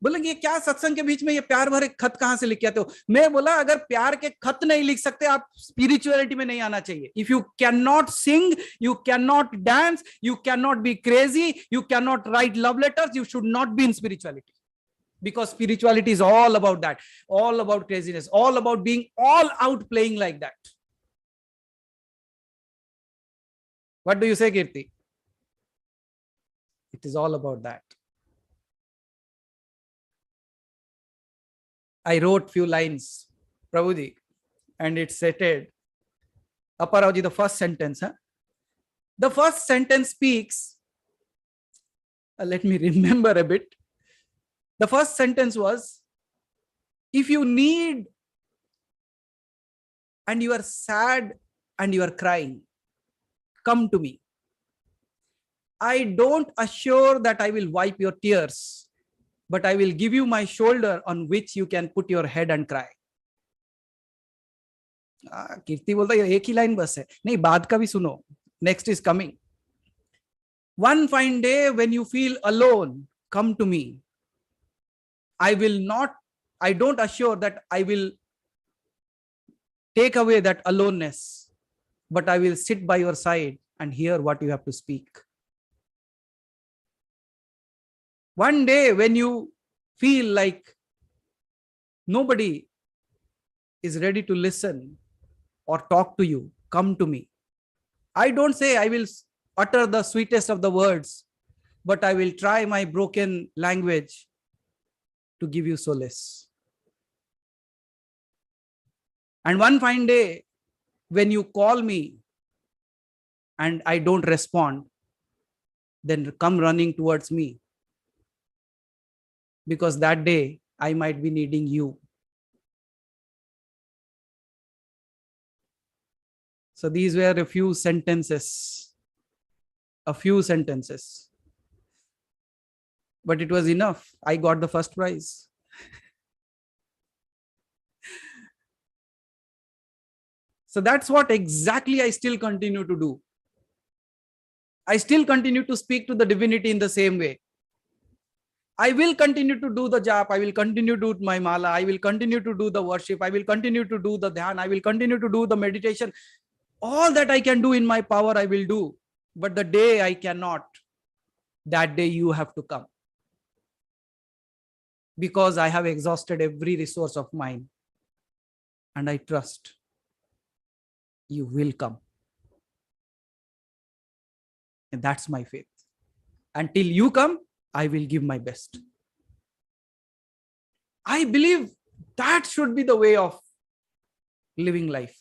बोलेंगे ये क्या सत्संग के बीच में ये प्यार भरे खत कहां से लिख के आते हो? मैं बोला अगर प्यार के खत नहीं लिख सकते आप स्पिरिचुअलिटी में नहीं आना चाहिए. If you cannot sing, you cannot dance, you cannot be crazy, you cannot write love letters, you should not be in spirituality. Because spirituality is all about that, all about craziness, all about being all out playing like that. What do you say, Kirti? It is all about that. I wrote few lines, Prabhuji, and it stated, Apparauji, the first sentence. The first sentence speaks, let me remember a bit. The first sentence was, if you need and you are sad and you are crying, come to me. I don't assure that I will wipe your tears, but I will give you my shoulder on which you can put your head and cry. कीर्ति बोलता है एक ही line बस है. नहीं, बाद का भी सुनो. Next is coming. One fine day when you feel alone, come to me. I don't assure that I will take away that aloneness, but I will sit by your side and hear what you have to speak. One day when you feel like nobody is ready to listen or talk to you, come to me. I don't say I will utter the sweetest of the words, but I will try my broken language to give you solace. And one fine day when you call me and I don't respond, then come running towards me. Because that day I might be needing you. So these were a few sentences. But it was enough. I got the first prize. So that's what exactly I still continue to do. I still continue to speak to the divinity in the same way. I will continue to do the jap. I will continue to do my mala. I will continue to do the worship. I will continue to do the dhyan. I will continue to do the meditation. All that I can do in my power, I will do. But the day I cannot, that day you have to come. Because I have exhausted every resource of mine. And I trust you will come. And that's my faith. Until you come, I will give my best. I believe that should be the way of living life.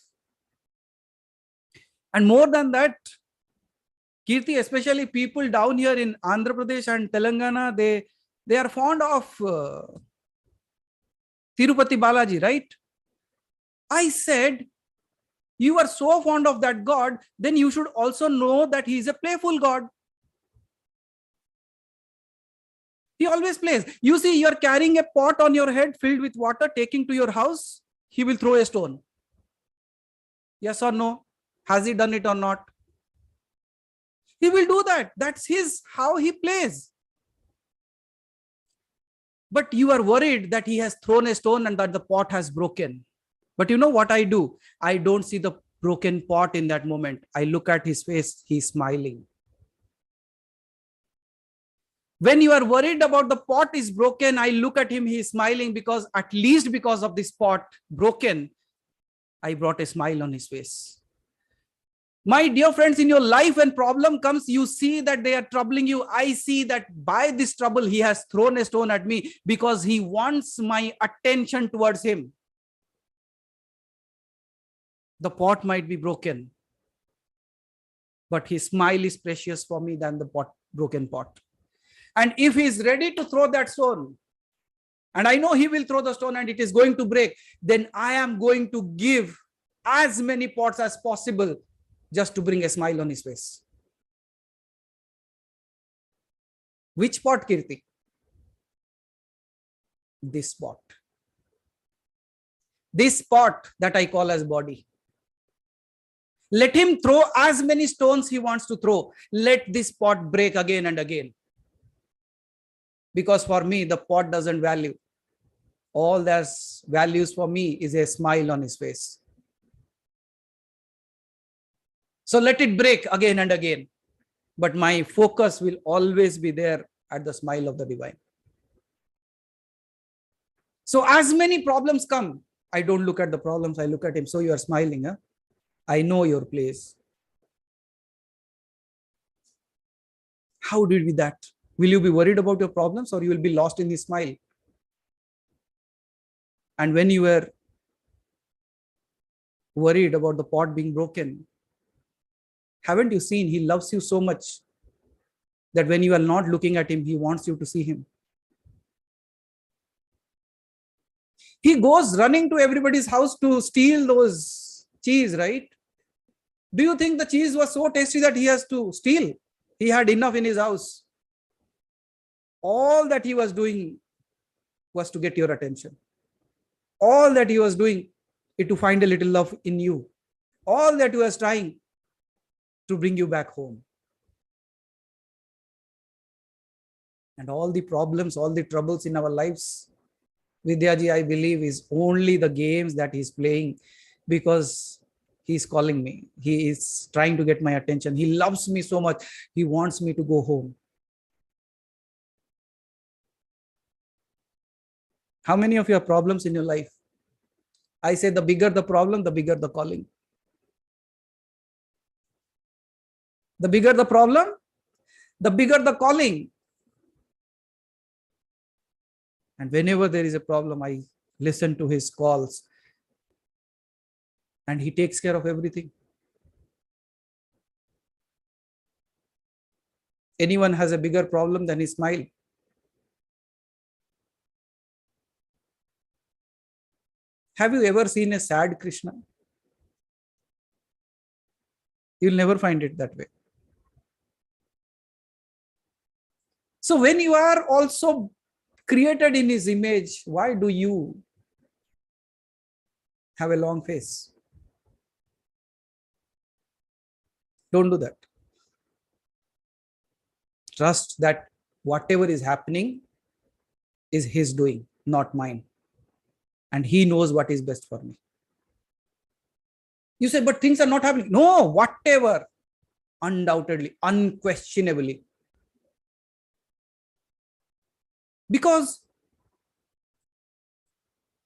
And more than that, Kirti, especially people down here in Andhra Pradesh and Telangana, they are fond of Tirupati Balaji, right? I said, you are so fond of that God, then you should also know that he is a playful God. He always plays. You see, you are carrying a pot on your head filled with water, taking to your house, he will throw a stone. Yes or no? Has he done it or not? He will do that. That's how he plays. But you are worried that he has thrown a stone and that the pot has broken. But you know what I do? I don't see the broken pot in that moment. I look at his face, he's smiling. When you are worried about the pot is broken, I look at him, he's smiling, because at least because of this pot broken, I brought a smile on his face. My dear friends, in your life, when problem comes, you see that they are troubling you. I see that by this trouble, he has thrown a stone at me because he wants my attention towards him. The pot might be broken, but his smile is precious for me than the broken pot. And if he is ready to throw that stone, and I know he will throw the stone and it is going to break, then I am going to give as many pots as possible just to bring a smile on his face. Which pot, Kirti? This pot. This pot that I call as body. Let him throw as many stones he wants to throw. Let this pot break again and again. Because for me, the pot doesn't value. All that values for me is a smile on his face. So let it break again and again. But my focus will always be there at the smile of the divine. So as many problems come, I don't look at the problems, I look at him. So you are smiling, huh? I know your place. How did we that? Will you be worried about your problems, or you will be lost in his smile? And when you were worried about the pot being broken, haven't you seen he loves you so much that when you are not looking at him, he wants you to see him? He goes running to everybody's house to steal those cheese, right? Do you think the cheese was so tasty that he has to steal? He had enough in his house. All that he was doing was to get your attention. All that he was doing is to find a little love in you. All that he was trying to bring you back home. And all the problems, all the troubles in our lives, Vidyaji, I believe, is only the games that he's playing because he's calling me. He is trying to get my attention. He loves me so much. He wants me to go home. How many of you have problems in your life? I say the bigger the problem, the bigger the calling. The bigger the problem, the bigger the calling. And whenever there is a problem, I listen to his calls. And he takes care of everything. Anyone has a bigger problem than his smile? Have you ever seen a sad Krishna? You'll never find it that way. So when you are also created in his image, why do you have a long face? Don't do that. Trust that whatever is happening is his doing, not mine. And he knows what is best for me. You say, but things are not happening. No, whatever, undoubtedly, unquestionably. Because,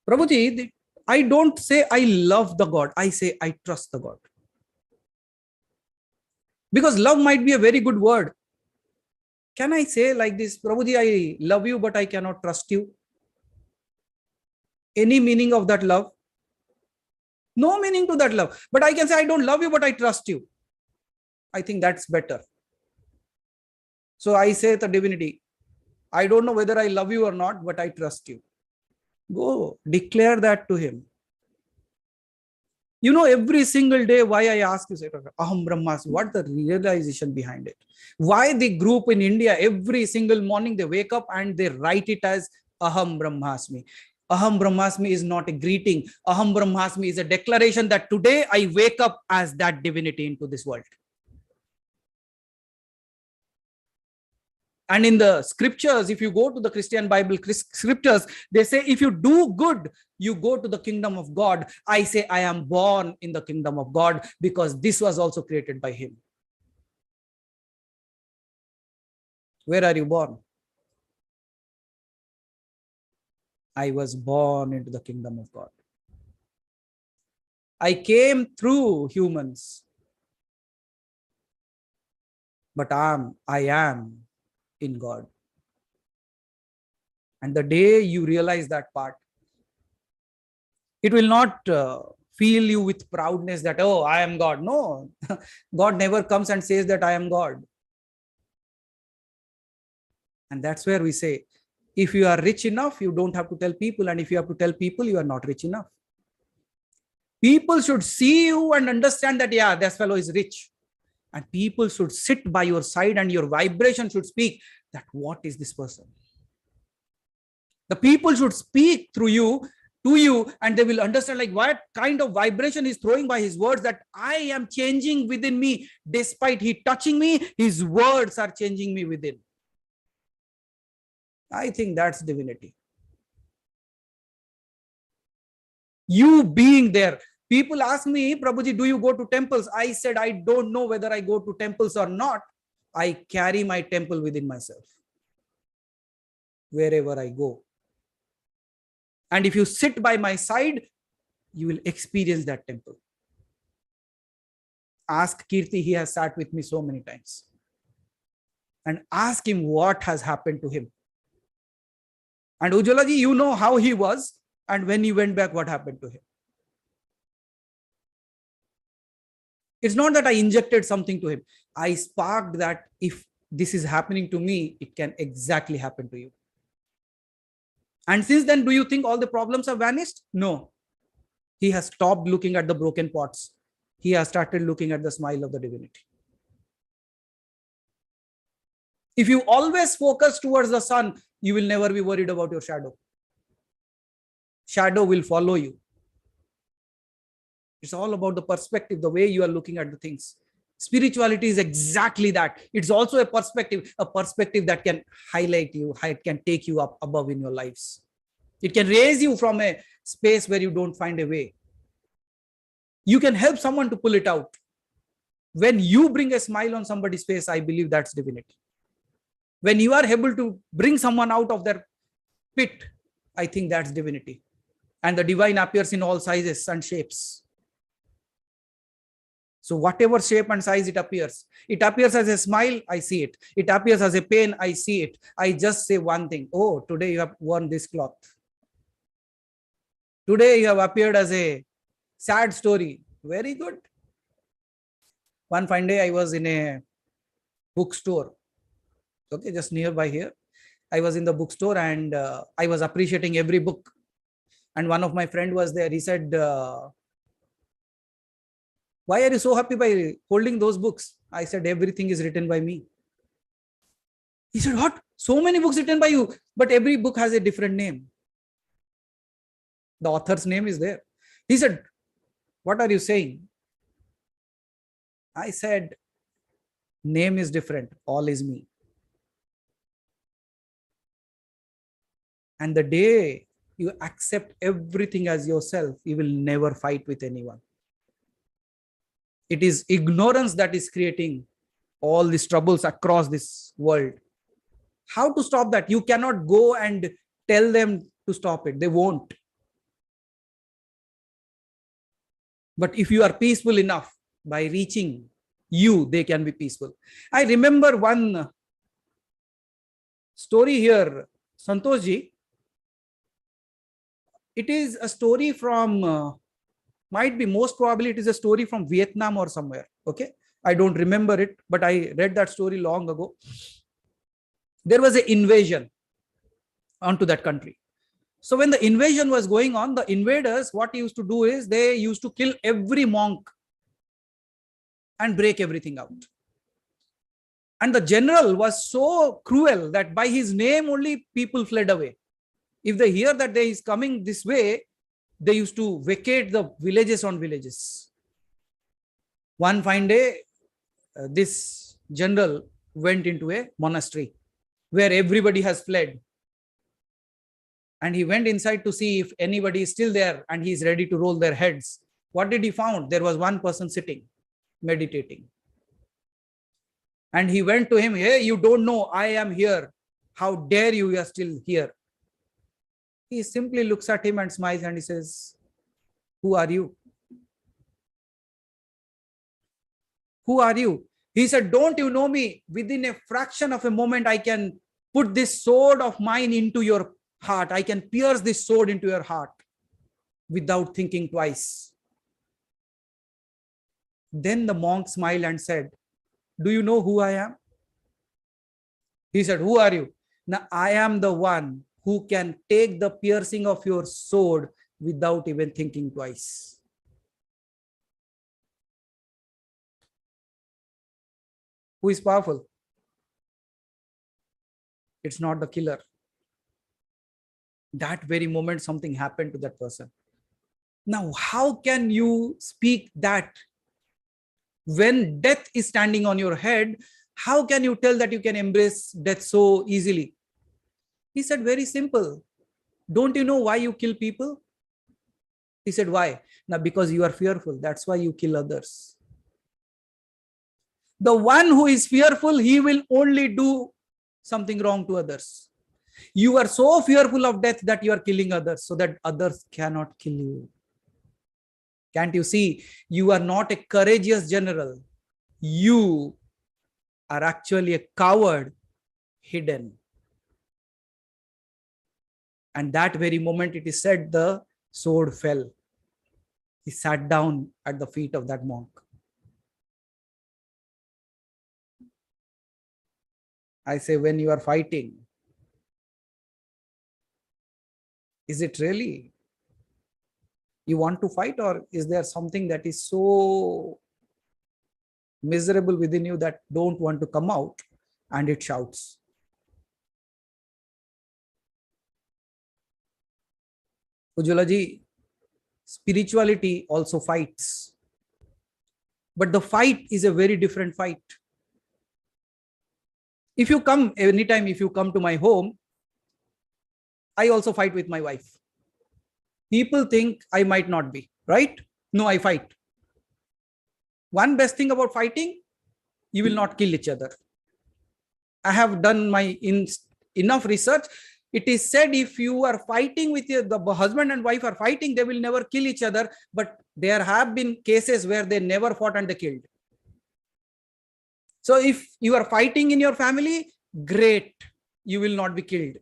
Prabhuji, I don't say I love the God. I say I trust the God. Because love might be a very good word. Can I say like this, Prabhuji, I love you, but I cannot trust you? Any meaning of that love? No meaning to that love. But I can say I don't love you, but I trust you. I think that's better. So I say to divinity, I don't know whether I love you or not, but I trust you. Go, declare that to him. You know, every single day, why I ask you, say, Aham Brahmasmi, what the realization behind it? Why the group in India, every single morning, they wake up and they write it as Aham Brahmasmi. Aham Brahmasmi is not a greeting. Aham Brahmasmi is a declaration that today I wake up as that divinity into this world. And in the scriptures, if you go to the Christian Bible scriptures, they say, if you do good, you go to the kingdom of God. I say, I am born in the kingdom of God because this was also created by him. Where are you born? I was born into the kingdom of God. I came through humans. But I am in God. And the day you realize that part, it will not fill you with proudness that, oh, I am God. No, God never comes and says that I am God. And that's where we say, if you are rich enough, you don't have to tell people. And if you have to tell people, you are not rich enough. People should see you and understand that, yeah, this fellow is rich. And people should sit by your side and your vibration should speak that what is this person? The people should speak through you, to you, and they will understand like what kind of vibration he's throwing by his words, that I am changing within me. Despite he touching me, his words are changing me within. I think that's divinity. You being there. People ask me, Prabhuji, do you go to temples? I said, I don't know whether I go to temples or not. I carry my temple within myself wherever I go. And if you sit by my side, you will experience that temple. Ask Kirti, he has sat with me so many times. And ask him what has happened to him. And Ujjwalaji, you know how he was, and when he went back, what happened to him. It's not that I injected something to him. I sparked that if this is happening to me, it can exactly happen to you. And since then, do you think all the problems have vanished? No. He has stopped looking at the broken pots. He has started looking at the smile of the divinity. If you always focus towards the sun, you will never be worried about your shadow. Shadow will follow you. It's all about the perspective, the way you are looking at the things. Spirituality is exactly that. It's also a perspective that can highlight you, it can take you up above in your lives. It can raise you from a space where you don't find a way. You can help someone to pull it out. When you bring a smile on somebody's face, I believe that's divinity. When you are able to bring someone out of their pit, I think that's divinity. And the divine appears in all sizes and shapes. So whatever shape and size it appears as a smile, I see it. It appears as a pain, I see it. I just say one thing. Oh, today you have worn this cloth. Today you have appeared as a sad story. Very good. One fine day I was in a bookstore. Okay, just nearby here. I was in the bookstore and I was appreciating every book. And one of my friend was there. He said, why are you so happy by holding those books? I said, everything is written by me. He said, what? So many books written by you, but every book has a different name. The author's name is there. He said, what are you saying? I said, name is different. All is me. And the day you accept everything as yourself, you will never fight with anyone. It is ignorance that is creating all these troubles across this world. How to stop that? You cannot go and tell them to stop it. They won't. But if you are peaceful enough, by reaching you, they can be peaceful. I remember one story here, Santoshji. It is a story from, might be most probably it is a story from Vietnam or somewhere. Okay. I don't remember it, but I read that story long ago. There was an invasion onto that country. So when the invasion was going on, the invaders, what they used to do is they used to kill every monk and break everything out. And the general was so cruel that by his name only people fled away. If they hear that he is coming this way, they used to vacate the villages on villages. One fine day, this general went into a monastery where everybody has fled. And he went inside to see if anybody is still there and he is ready to roll their heads. What did he found? There was one person sitting, meditating. And he went to him, hey, you don't know I am here. How dare you, you are still here. He simply looks at him and smiles and he says, who are you? Who are you? He said, don't you know me? Within a fraction of a moment, I can put this sword of mine into your heart. I can pierce this sword into your heart without thinking twice. Then the monk smiled and said, do you know who I am? He said, who are you? Now, I am the one who can take the piercing of your sword without even thinking twice. Who is powerful? It's not the killer. That very moment, something happened to that person. Now, how can you speak that when death is standing on your head? How can you tell that you can embrace death so easily? He said, very simple. Don't you know why you kill people? He said, why? Now, because you are fearful. That's why you kill others. The one who is fearful, he will only do something wrong to others. You are so fearful of death that you are killing others so that others cannot kill you. Can't you see? You are not a courageous general. You are actually a coward hidden. And that very moment it is said, the sword fell. He sat down at the feet of that monk. I say, when you are fighting, is it really you want to fight, or is there something that is so miserable within you that don't want to come out and it shouts? Ujjwala ji, spirituality also fights. But the fight is a very different fight. If you come, anytime if you come to my home, I also fight with my wife. People think I might not be, right? No, I fight. One best thing about fighting, you will not kill each other. I have done my enough research. It is said if you are fighting with the husband and wife are fighting, they will never kill each other. But there have been cases where they never fought and they killed. So if you are fighting in your family, great, you will not be killed.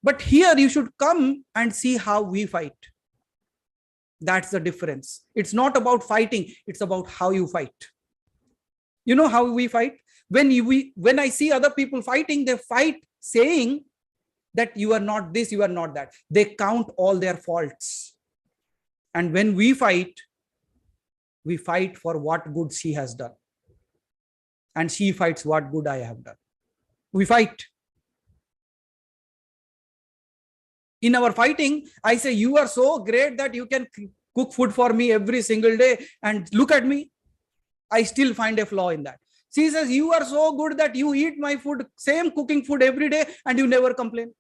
But here you should come and see how we fight. That's the difference. It's not about fighting. It's about how you fight. You know how we fight? When I see other people fighting, they fight saying that you are not this, you are not that. They count all their faults. And when we fight for what good she has done. And she fights what good I have done. We fight. In our fighting, I say, you are so great that you can cook food for me every single day. And look at me. I still find a flaw in that. She says, you are so good that you eat my food, same cooking food every day, and you never complain.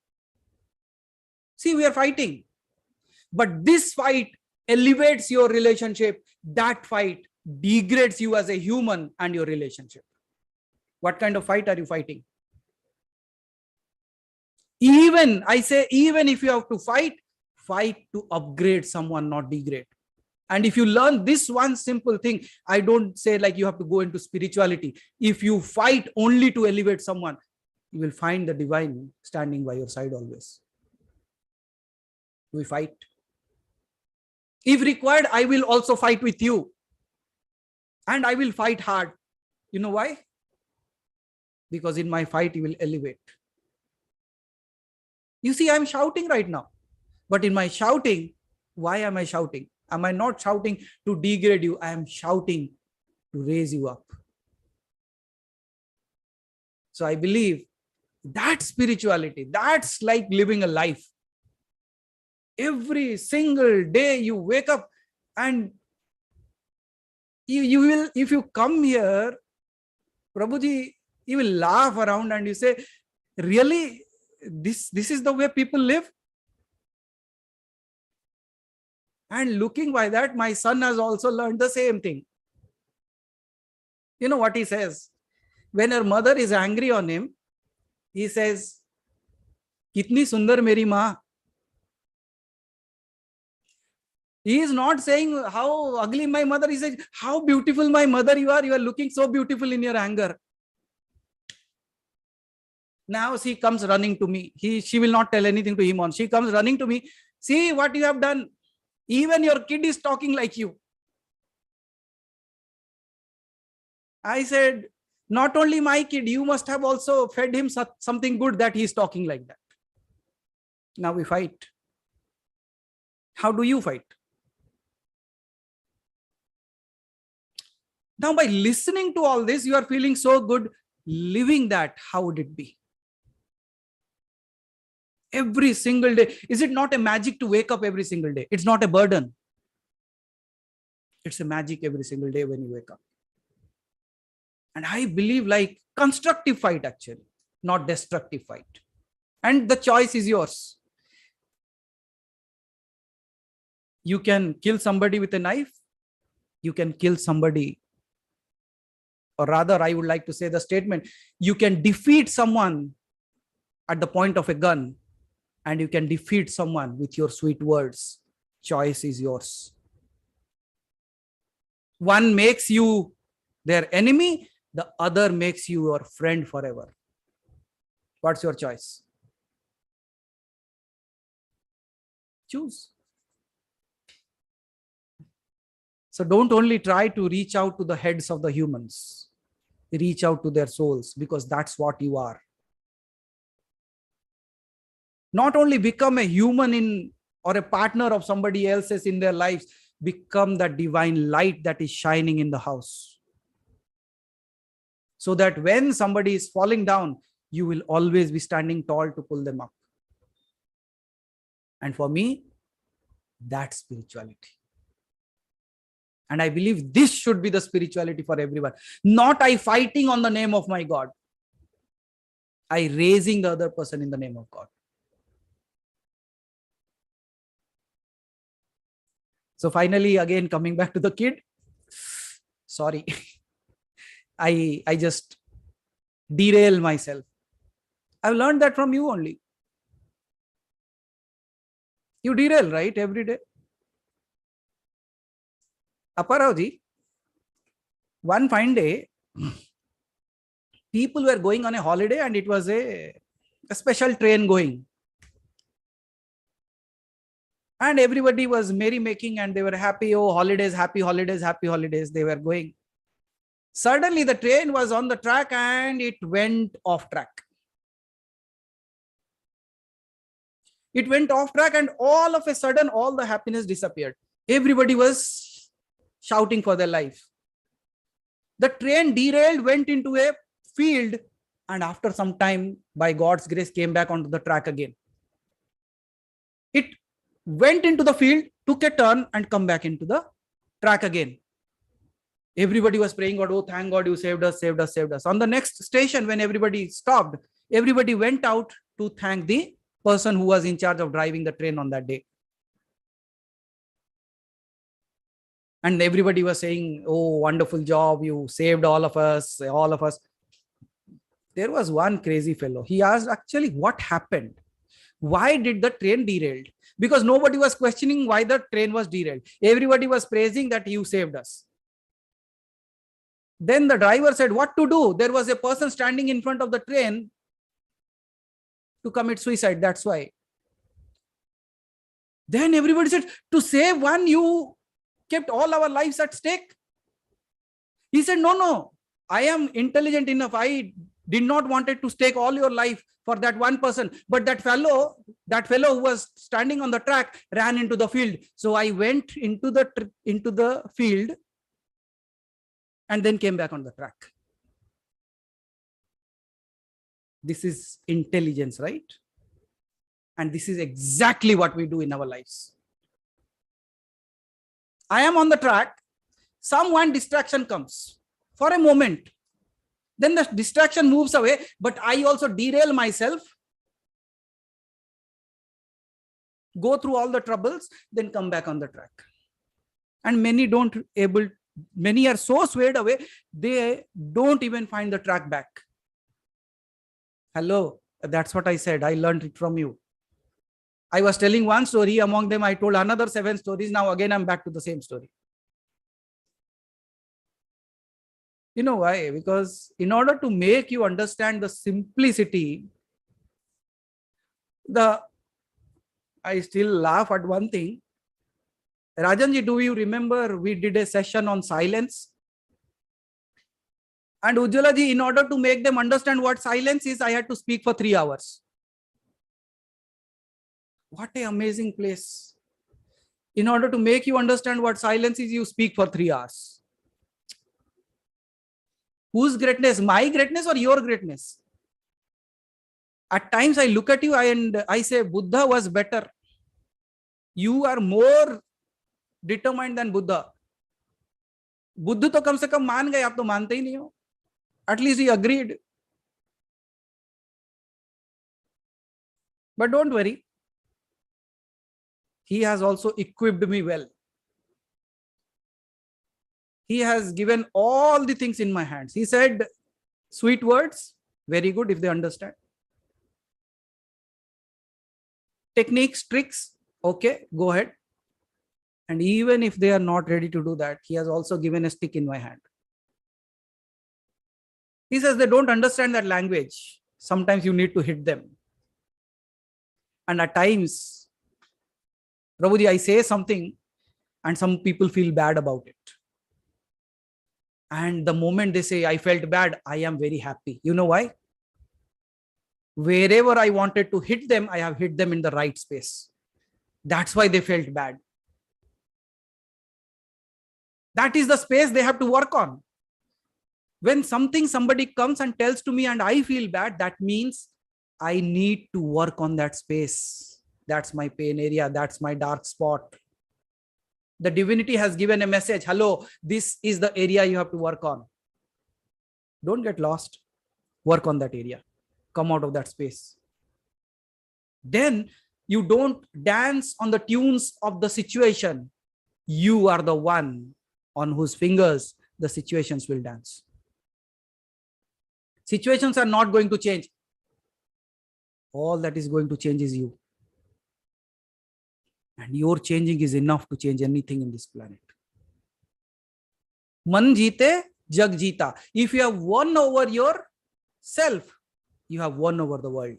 See, we are fighting. But this fight elevates your relationship. That fight degrades you as a human and your relationship. What kind of fight are you fighting? Even, I say, even if you have to fight to upgrade someone, not degrade. And if you learn this one simple thing, I don't say like you have to go into spirituality. If you fight only to elevate someone, you will find the divine standing by your side always. We fight. If required, I will also fight with you. And I will fight hard. You know why? Because in my fight, you will elevate. You see, I'm shouting right now. But in my shouting, why am I shouting? Am I not shouting to degrade you? I am shouting to raise you up. So I believe that spirituality, that's like living a life. Every single day you wake up and you will, if you come here, Prabhuji, you will laugh around and you say, really, this is the way people live? And looking by that, my son has also learned the same thing. You know what he says? When her mother is angry on him, he says, Kitni sundar meri maa. He is not saying how ugly my mother is. He says, how beautiful my mother you are. You are looking so beautiful in your anger. Now she comes running to me. She will not tell anything to him on. She comes running to me. See what you have done. Even your kid is talking like you. I said, not only my kid, you must have also fed him something good that he is talking like that. Now we fight. How do you fight? Now by listening to all this, you are feeling so good. living that, how would it be? Every single day. Is it not a magic to wake up every single day? It's not a burden. It's a magic every single day when you wake up. And I believe like constructive fight actually, not destructive fight. And the choice is yours. You can kill somebody with a knife. You can kill somebody, or rather, I would like to say the statement, you can defeat someone at the point of a gun, and you can defeat someone with your sweet words. Choice is yours. One makes you their enemy, the other makes you your friend forever. What's your choice? Choose. So don't only try to reach out to the heads of the humans, reach out to their souls, because that's what you are. Not only become a human in or a partner of somebody else's in their lives, become that divine light that is shining in the house. So that when somebody is falling down, you will always be standing tall to pull them up. And for me, that's spirituality. And I believe this should be the spirituality for everyone. Not I fighting on the name of my God. I raising the other person in the name of God. So finally, again, coming back to the kid. Sorry. I just derail myself. I've learned that from you only. You derail, right? Every day. Aparavji, one fine day, people were going on a holiday and it was a special train going. And everybody was merrymaking and they were happy. Oh, holidays, happy holidays, happy holidays. They were going. Suddenly the train was on the track and it went off track. It went off track and all of a sudden, all the happiness disappeared. Everybody was shouting for their life. The train derailed, went into a field, and after some time, by God's grace, came back onto the track again. It went into the field, took a turn, and come back into the track again. Everybody was praying, God, oh, thank God you saved us, saved us, saved us. On the next station, when everybody stopped, everybody went out to thank the person who was in charge of driving the train on that day. And everybody was saying, oh, wonderful job, you saved all of us, all of us. There was one crazy fellow. He asked, actually, what happened? Why did the train derailed? Because nobody was questioning why the train was derailed. Everybody was praising that you saved us. Then the driver said, what to do? There was a person standing in front of the train to commit suicide. That's why. Then everybody said, to save one, you kept all our lives at stake. He said, no, I am intelligent enough. I did not wanted to stake all your life for that one person. But that fellow who was standing on the track ran into the field. So I went into the field and then came back on the track. This is intelligence, right? And this is exactly what we do in our lives. I am on the track. Some one distraction comes for a moment. Then the distraction moves away, but I also derail myself, go through all the troubles, then come back on the track. And many are so swayed away, they don't even find the track back. Hello, that's what I said. I learned it from you. I was telling one story, among them I told another 7 stories. Now again, I'm back to the same story. You know why? Because in order to make you understand the simplicity, I still laugh at one thing. Rajanji, do you remember we did a session on silence? And Ujjwalaji, in order to make them understand what silence is, I had to speak for 3 hours. What an amazing place. In order to make you understand what silence is, you speak for 3 hours. Whose greatness? My greatness or your greatness? At times I look at you and I say, Buddha was better. You are more determined than Buddha. Buddha तो कम से कम मान गए, आप तो मानते ही नहीं हो. At least he agreed. But don't worry. He has also equipped me well. He has given all the things in my hands. He said sweet words, very good if they understand. Techniques, tricks, okay, go ahead. And even if they are not ready to do that, he has also given a stick in my hand. He says they don't understand that language. Sometimes you need to hit them. And at times, Prabhuji, I say something and some people feel bad about it. And the moment they say, I felt bad, I am very happy. You know why? Wherever I wanted to hit them, I have hit them in the right space. That's why they felt bad. That is the space they have to work on. When somebody comes and tells to me and I feel bad, that means I need to work on that space. That's my pain area. That's my dark spot. The divinity has given a message. Hello, this is the area you have to work on. Don't get lost. Work on that area. Come out of that space. Then you don't dance on the tunes of the situation. You are the one on whose fingers the situations will dance. Situations are not going to change. All that is going to change is you. And your changing is enough to change anything in this planet. Man jeete, jag jeeta. If you have won over yourself, you have won over the world.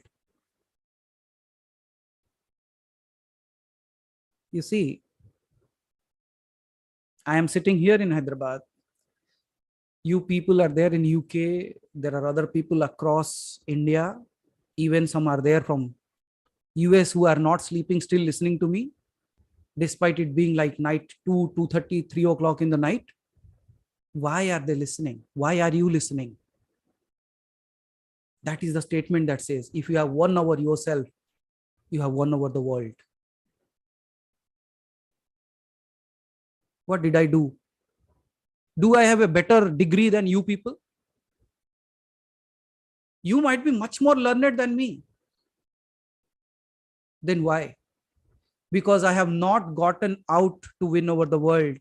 You see, I am sitting here in Hyderabad. You people are there in UK. There are other people across India. Even some are there from US who are not sleeping, still listening to me, despite it being like night 2, 2:30, 3 o'clock in the night. Why are they listening? Why are you listening? That is the statement that says, if you have won over yourself, you have won over the world. What did I do? Do I have a better degree than you people? You might be much more learned than me. Then why? Because I have not gotten out to win over the world.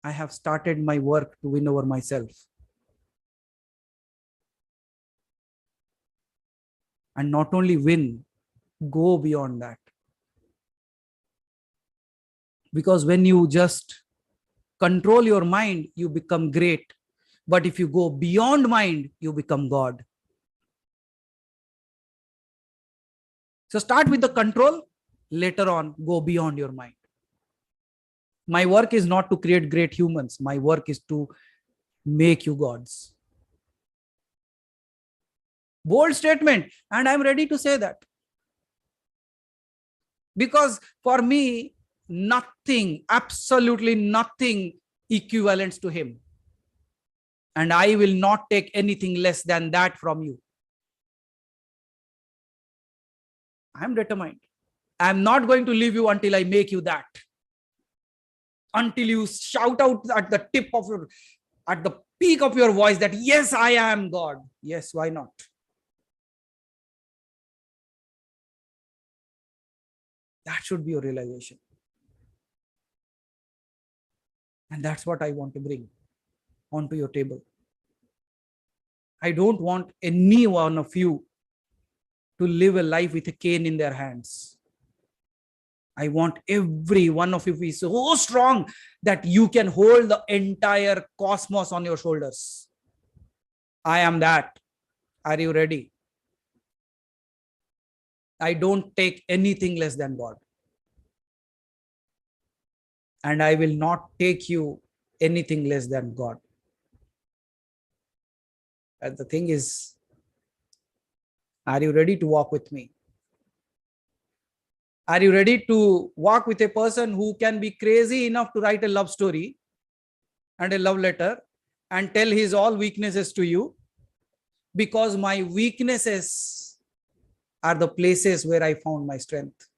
I have started my work to win over myself. And not only win, go beyond that. Because when you just control your mind, you become great. But if you go beyond mind, you become God. So start with the control. Later on, go beyond your mind. My work is not to create great humans. My work is to make you gods. Bold statement. And I'm ready to say that. Because for me, nothing, absolutely nothing equivalents to him. And I will not take anything less than that from you. I'm determined. I'm not going to leave you until I make you that. Until you shout out at the tip of your, at the peak of your voice that, yes, I am God. Yes, why not? That should be your realization. And that's what I want to bring onto your table. I don't want any one of you to live a life with a cane in their hands. I want every one of you to be so strong that you can hold the entire cosmos on your shoulders. I am that. Are you ready? I don't take anything less than God. And I will not take you anything less than God. And the thing is, are you ready to walk with me? Are you ready to walk with a person who can be crazy enough to write a love story and a love letter and tell his all weaknesses to you, because my weaknesses are the places where I found my strength.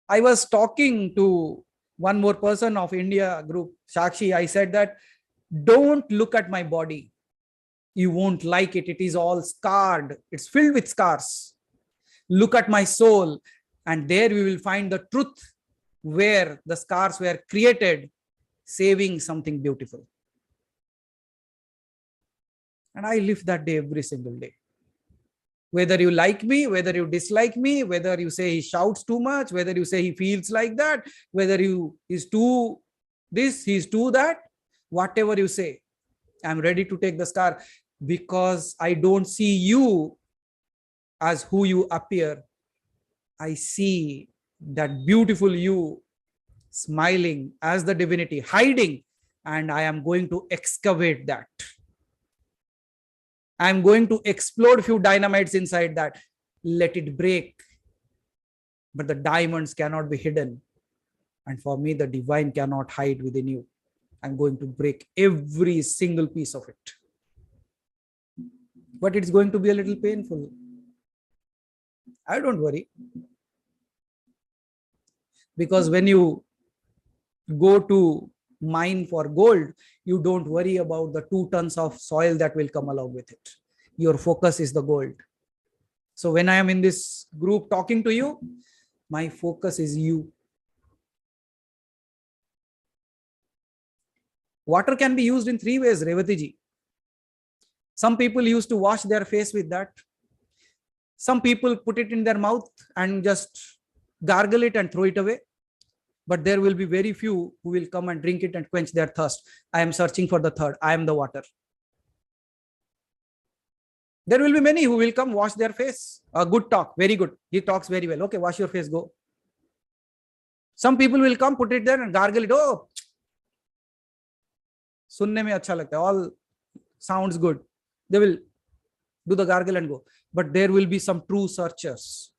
I was talking to one more person of India group, Shakshi. I said that don't look at my body. You won't like it. It is all scarred. It's filled with scars. Look at my soul, and there we will find the truth where the scars were created, saving something beautiful. And I live that day every single day. Whether you like me, whether you dislike me, whether you say he shouts too much, whether you say he feels like that, whether he's too this, he's too that, whatever you say, I'm ready to take the scar, because I don't see you as who you appear. I see that beautiful you smiling as the divinity, hiding, and I am going to excavate that. I'm going to explode a few dynamites inside that. Let it break. But the diamonds cannot be hidden. And for me, the divine cannot hide within you. I'm going to break every single piece of it. But it's going to be a little painful. I don't worry. Because when you go to mine for gold, you don't worry about the 2 tons of soil that will come along with it. Your focus is the gold. So when I am in this group talking to you, my focus is you. Water can be used in 3 ways, Revati ji. Some people used to wash their face with that. Some people put it in their mouth and just gargle it and throw it away. But there will be very few who will come and drink it and quench their thirst. I am searching for the third. I am the water. There will be many who will come wash their face. A good talk. Very good. He talks very well. Okay, wash your face, go. Some people will come, put it there and gargle it. Oh, sunne mein acha lagta hai. All sounds good. They will do the gargle and go. But there will be some true searchers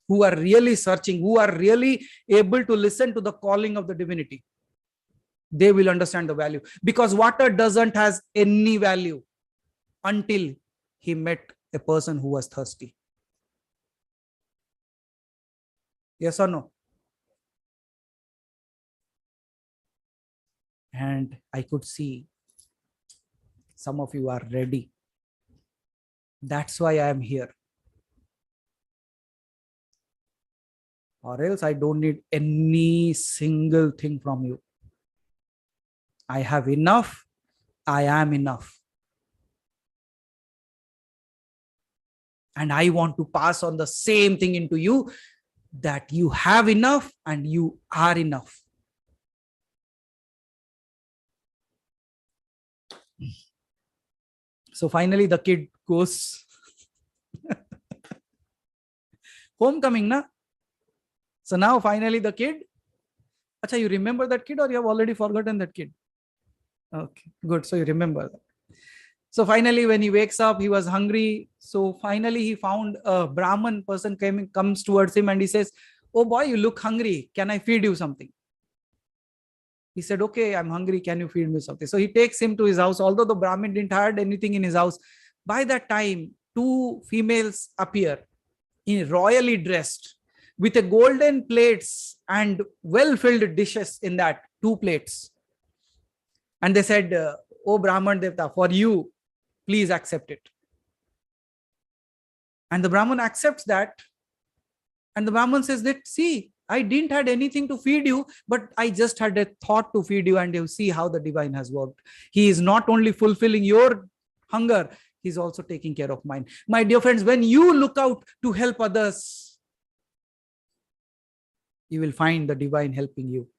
who are really searching, who are really able to listen to the calling of the divinity. They will understand the value, because water doesn't has any value until he met a person who was thirsty. Yes or no? And I could see some of you are ready. That's why I am here. Or else I don't need any single thing from you. I have enough. I am enough. And I want to pass on the same thing into you, that you have enough and you are enough. So finally the kid goes. Homecoming, na? So now finally the kid. Acha, you remember that kid or you have already forgotten that kid? Okay, good. So you remember that. So finally, when he wakes up, he was hungry. So finally, he found a Brahman person comes towards him and he says, "Oh boy, you look hungry. Can I feed you something?" He said, "Okay, I'm hungry. Can you feed me something?" So he takes him to his house. Although the Brahmin didn't have anything in his house, by that time, 2 females appear, royally dressed, with a golden plates and well-filled dishes in that 2 plates. And they said, "Oh Brahman Devta, for you, please accept it." And the Brahman accepts that. And the Brahman says that, "See, I didn't had anything to feed you, but I just had a thought to feed you, and you see how the divine has worked. He is not only fulfilling your hunger, he's also taking care of mine." My dear friends, when you look out to help others, you will find the divine helping you.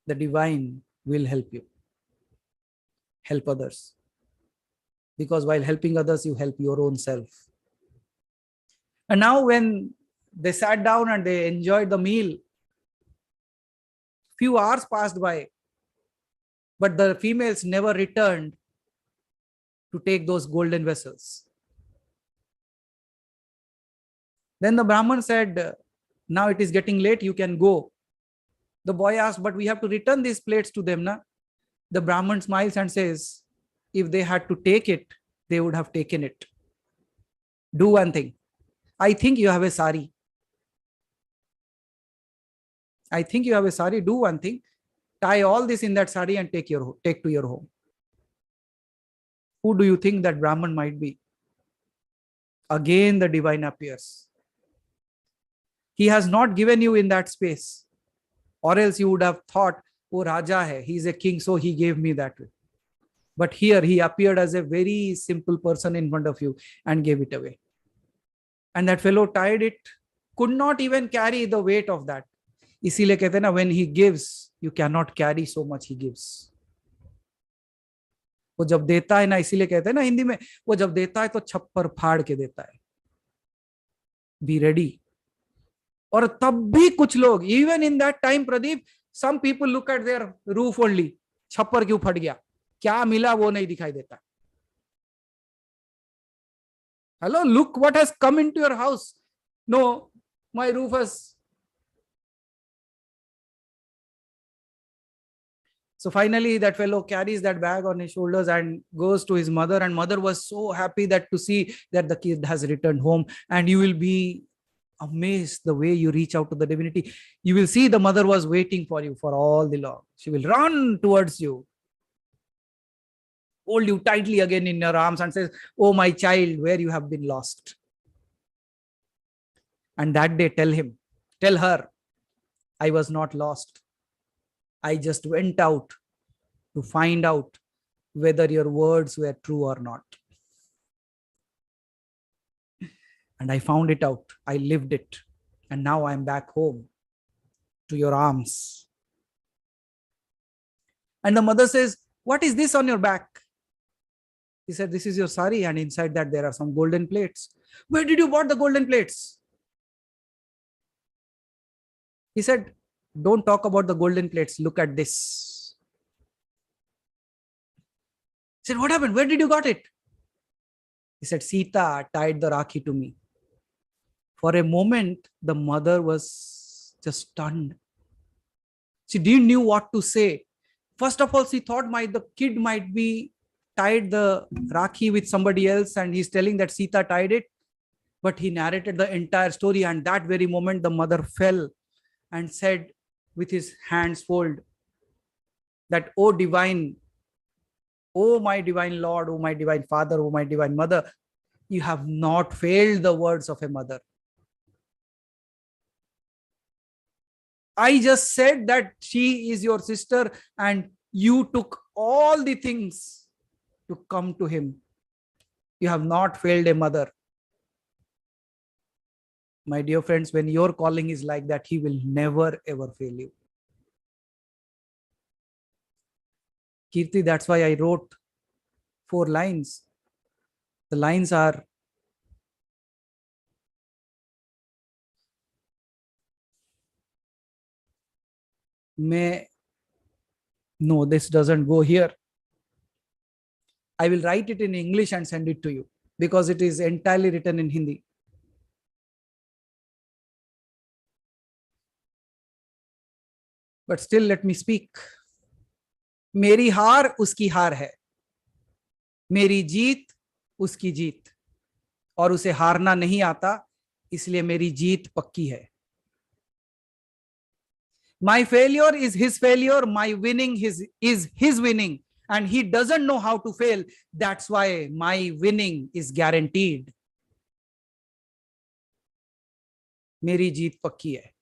The divine will help you. Help others. Because while helping others, you help your own self. And now when they sat down and they enjoyed the meal, few hours passed by, but the females never returned to take those golden vessels. Then the Brahman said, "Now it is getting late, you can go." The boy asked, but we have to return these plates to them, na? The Brahman smiles and says, if they had to take it, they would have taken it. Do one thing. I think you have a sari. I think you have a sari. Do one thing. Tie all this in that sari and take to your home. Who do you think that Brahman might be? Again, the divine appears. He has not given you in that space. Or else you would have thought, oh, Raja hai, he is a king, so he gave me that way. But here he appeared as a very simple person in front of you and gave it away. And that fellow tied it, could not even carry the weight of that. इसीलिए कहते हैं ना, when he gives, you cannot carry so much he gives. वो जब देता है ना, इसीलिए कहते हैं ना हिंदी में, वो जब देता है तो छप्पर फाड़ के देता है. Be ready. और तब भी कुछ लोग, even in that time, Pradeep, some people look at their roof only. छप्पर क्यों फट गया? क्या मिला वो नहीं दिखाई देता. Hello, look what has come into your house. No, my roof has. So finally, that fellow carries that bag on his shoulders and goes to his mother. And mother was so happy that to see that the kid has returned home. And you will be amazed the way you reach out to the divinity. You will see the mother was waiting for you for all the long. She will run towards you, hold you tightly again in your arms and says, oh, my child, where you have been lost. And that day, tell her, I was not lost. I just went out to find out whether your words were true or not. And I found it out. I lived it. And now I'm back home to your arms. And the mother says, what is this on your back? He said, this is your sari. And inside that there are some golden plates. Where did you bought the golden plates? He said, don't talk about the golden plates. Look at this. He said, what happened? Where did you got it? He said, Sita tied the Rakhi to me. For a moment, the mother was just stunned. She didn't know what to say. First of all, she thought the kid might be tied the Rakhi with somebody else and he's telling that Sita tied it. But he narrated the entire story, and that very moment the mother fell and said with his hands folded that, oh divine, oh my divine Lord, oh my divine Father, oh my divine Mother, you have not failed the words of a mother. I just said that she is your sister and you took all the things to come to him. You have not failed a mother. My dear friends, when your calling is like that, he will never ever fail you. Kirti, that's why I wrote 4 lines. The lines are, no, this doesn't go here. I will write it in English and send it to you because it is entirely written in Hindi. But still, let me speak. मेरी हार उसकी हार है, मेरी जीत उसकी जीत, और उसे हारना नहीं आता, इसलिए मेरी जीत पक्की है. My failure is his failure, my winning is his winning, and he doesn't know how to fail. That's why my winning is guaranteed. मेरी जीत पक्की है.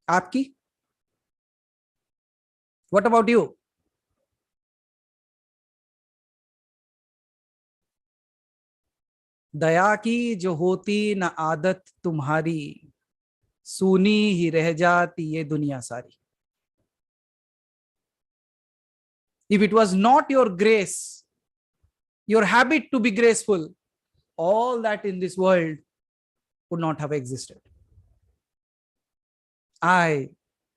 आपकी? What about you? दया की जो होती न आदत तुम्हारी, सूनी ही रह जाती ये दुनिया सारी. If it was not your grace, your habit to be graceful, all that in this world would not have existed. I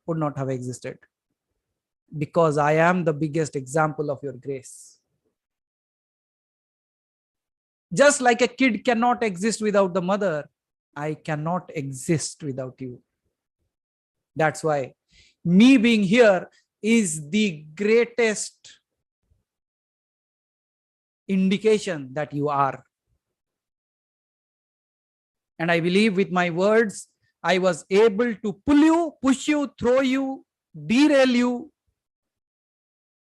would not have existed because I am the biggest example of your grace. Just like a kid cannot exist without the mother, I cannot exist without you. That's why me being here is the greatest indication that you are. And I believe with my words, I was able to pull you, push you, throw you, derail you,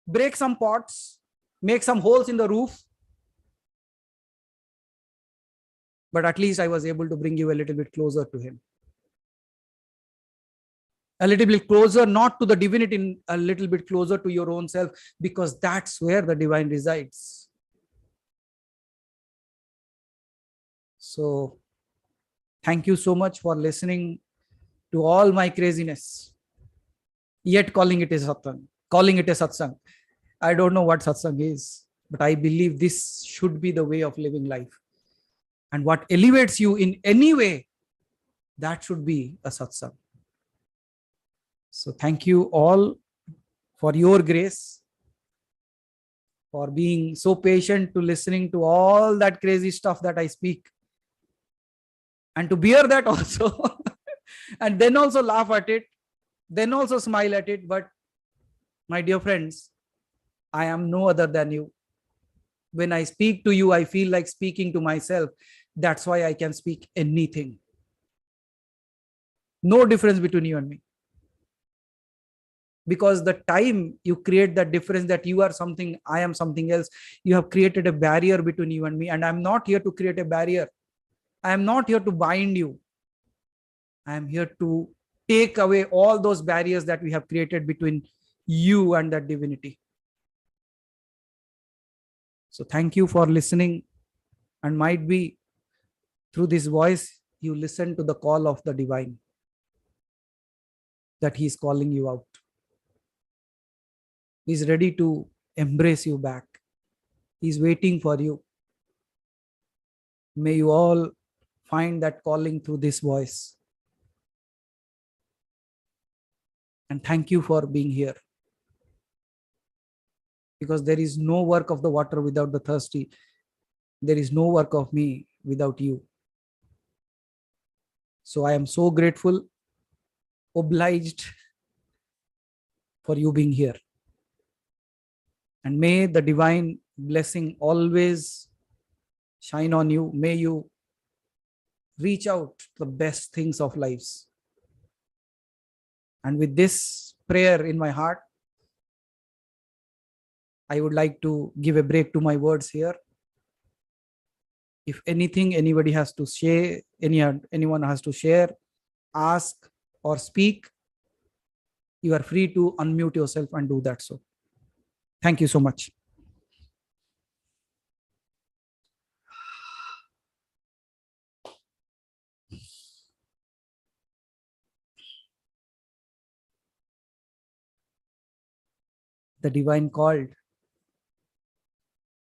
break some pots, make some holes in the roof. But at least I was able to bring you a little bit closer to him. A little bit closer, not to the divinity, a little bit closer to your own self, because that's where the divine resides. So thank you so much for listening to all my craziness, yet calling it a satsang, calling it a satsang. I don't know what satsang is, but I believe this should be the way of living life. And what elevates you in any way, that should be a satsang. So thank you all for your grace, for being so patient to listening to all that crazy stuff that I speak, and to bear that also, and then also laugh at it, then also smile at it. But my dear friends, I am no other than you. When I speak to you, I feel like speaking to myself. That's why I can speak anything. No difference between you and me. Because the time you create that difference, that you are something, I am something else, you have created a barrier between you and me. And I'm not here to create a barrier. I am not here to bind you. I am here to take away all those barriers that we have created between you and that divinity. So thank you for listening. And might be through this voice, you listen to the call of the divine, that he is calling you out. He's ready to embrace you back. He's waiting for you. May you all find that calling through this voice. And thank you for being here. Because there is no work of the water without the thirsty. There is no work of me without you. So I am so grateful, obliged for you being here. And may the divine blessing always shine on you. May you reach out to the best things of lives. And with this prayer in my heart, I would like to give a break to my words here. If anything, anybody has to share, anyone has to share, ask, or speak, you are free to unmute yourself and do that. So thank you so much. The divine called.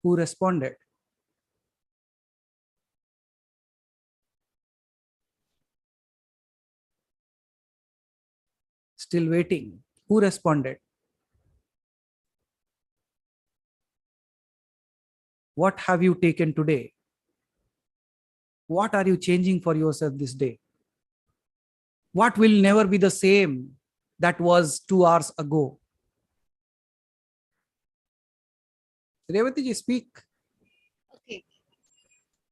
Who responded? Still waiting. Who responded? What have you taken today? What are you changing for yourself this day? What will never be the same that was 2 hours ago? Revati ji, speak. Okay.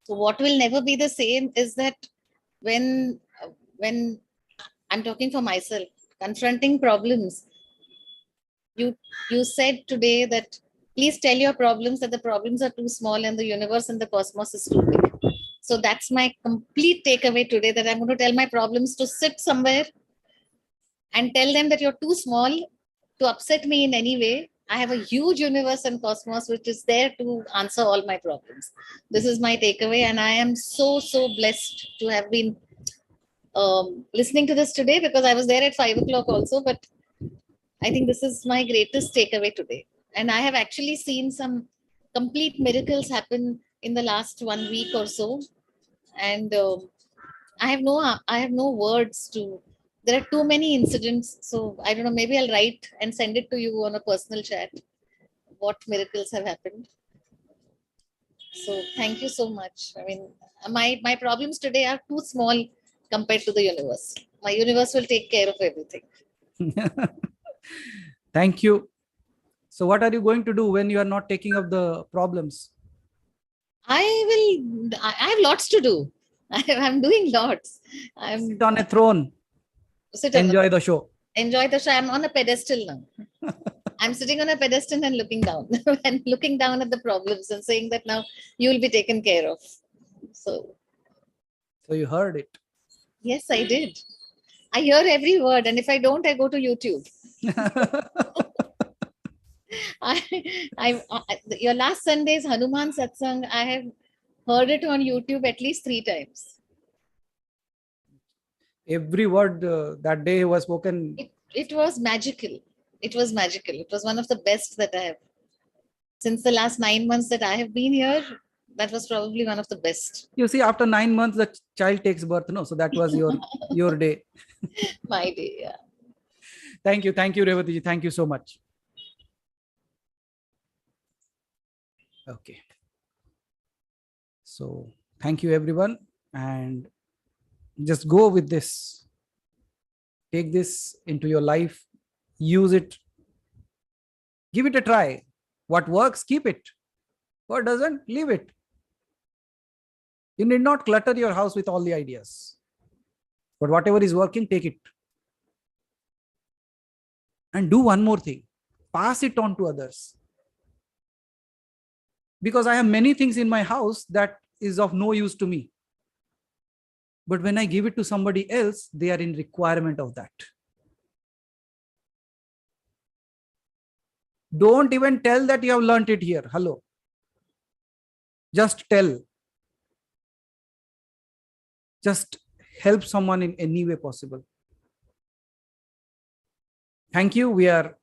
So what will never be the same is that when I'm talking for myself, confronting problems, you said today that please tell your problems that the problems are too small and the universe and the cosmos is too big. So that's my complete takeaway today, that I'm going to tell my problems to sit somewhere and tell them that you're too small to upset me in any way. I have a huge universe and cosmos which is there to answer all my problems. This is my takeaway, and I am so blessed to have been listening to this today, because I was there at 5 o'clock also. But I think this is my greatest takeaway today, and I have actually seen some complete miracles happen in the last 1 week or so, and I have no words to. There are too many incidents, so I don't know. Maybe I'll write and send it to you on a personal chat. What miracles have happened? So thank you so much. I mean, my problems today are too small compared to the universe. My universe will take care of everything. Thank you. So what are you going to do when you are not taking up the problems? I have lots to do. I'm doing lots. I'm Sit on a throne. sit Enjoy the show. enjoy the show. I'm on a pedestal now. I'm sitting on a pedestal and looking down and looking down at the problems and saying that now you will be taken care of. So So you heard it. yes, I did. I hear every word, and if I don't, I go to YouTube. Your last Sunday's Hanuman satsang, I have heard it on YouTube at least 3 times. Every word that day was spoken. It was magical. It was magical. It was one of the best that I have. Since the last 9 months that I have been here, that was probably one of the best. You see, after 9 months, the child takes birth. No, so that was your day. My day, yeah. Thank you, Revati ji. Thank you so much. Okay. So thank you, everyone, and just go with this. Take this into your life. Use it. Give it a try. What works, keep it. What doesn't, leave it. You need not clutter your house with all the ideas. But whatever is working, take it. And do one more thing. Pass it on to others. Because I have many things in my house that is of no use to me. But when I give it to somebody else, they are in requirement of that. Don't even tell that you have learnt it here. Hello. Just tell. Just help someone in any way possible. Thank you. We are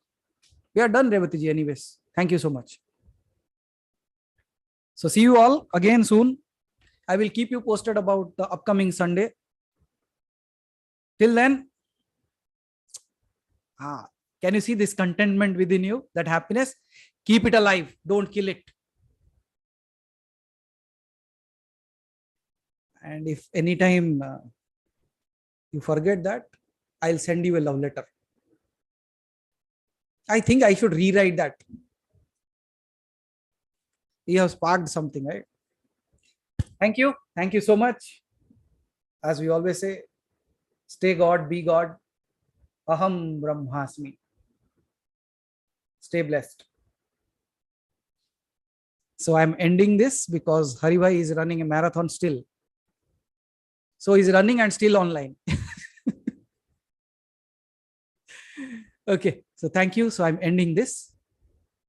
done, Revati ji, anyways. Thank you so much. So see you all again soon. I will keep you posted about the upcoming Sunday. Till then, can you see this contentment within you, that happiness? Keep it alive. Don't kill it. And if anytime you forget that, I'll send you a love letter. I think I should rewrite that. You have sparked something, right? Thank you. Thank you so much. As we always say, stay God, be God. Aham Brahmasmi. Stay blessed. So I'm ending this because Haribhai is running a marathon still. So he's running and still online. Okay. So thank you. So I'm ending this.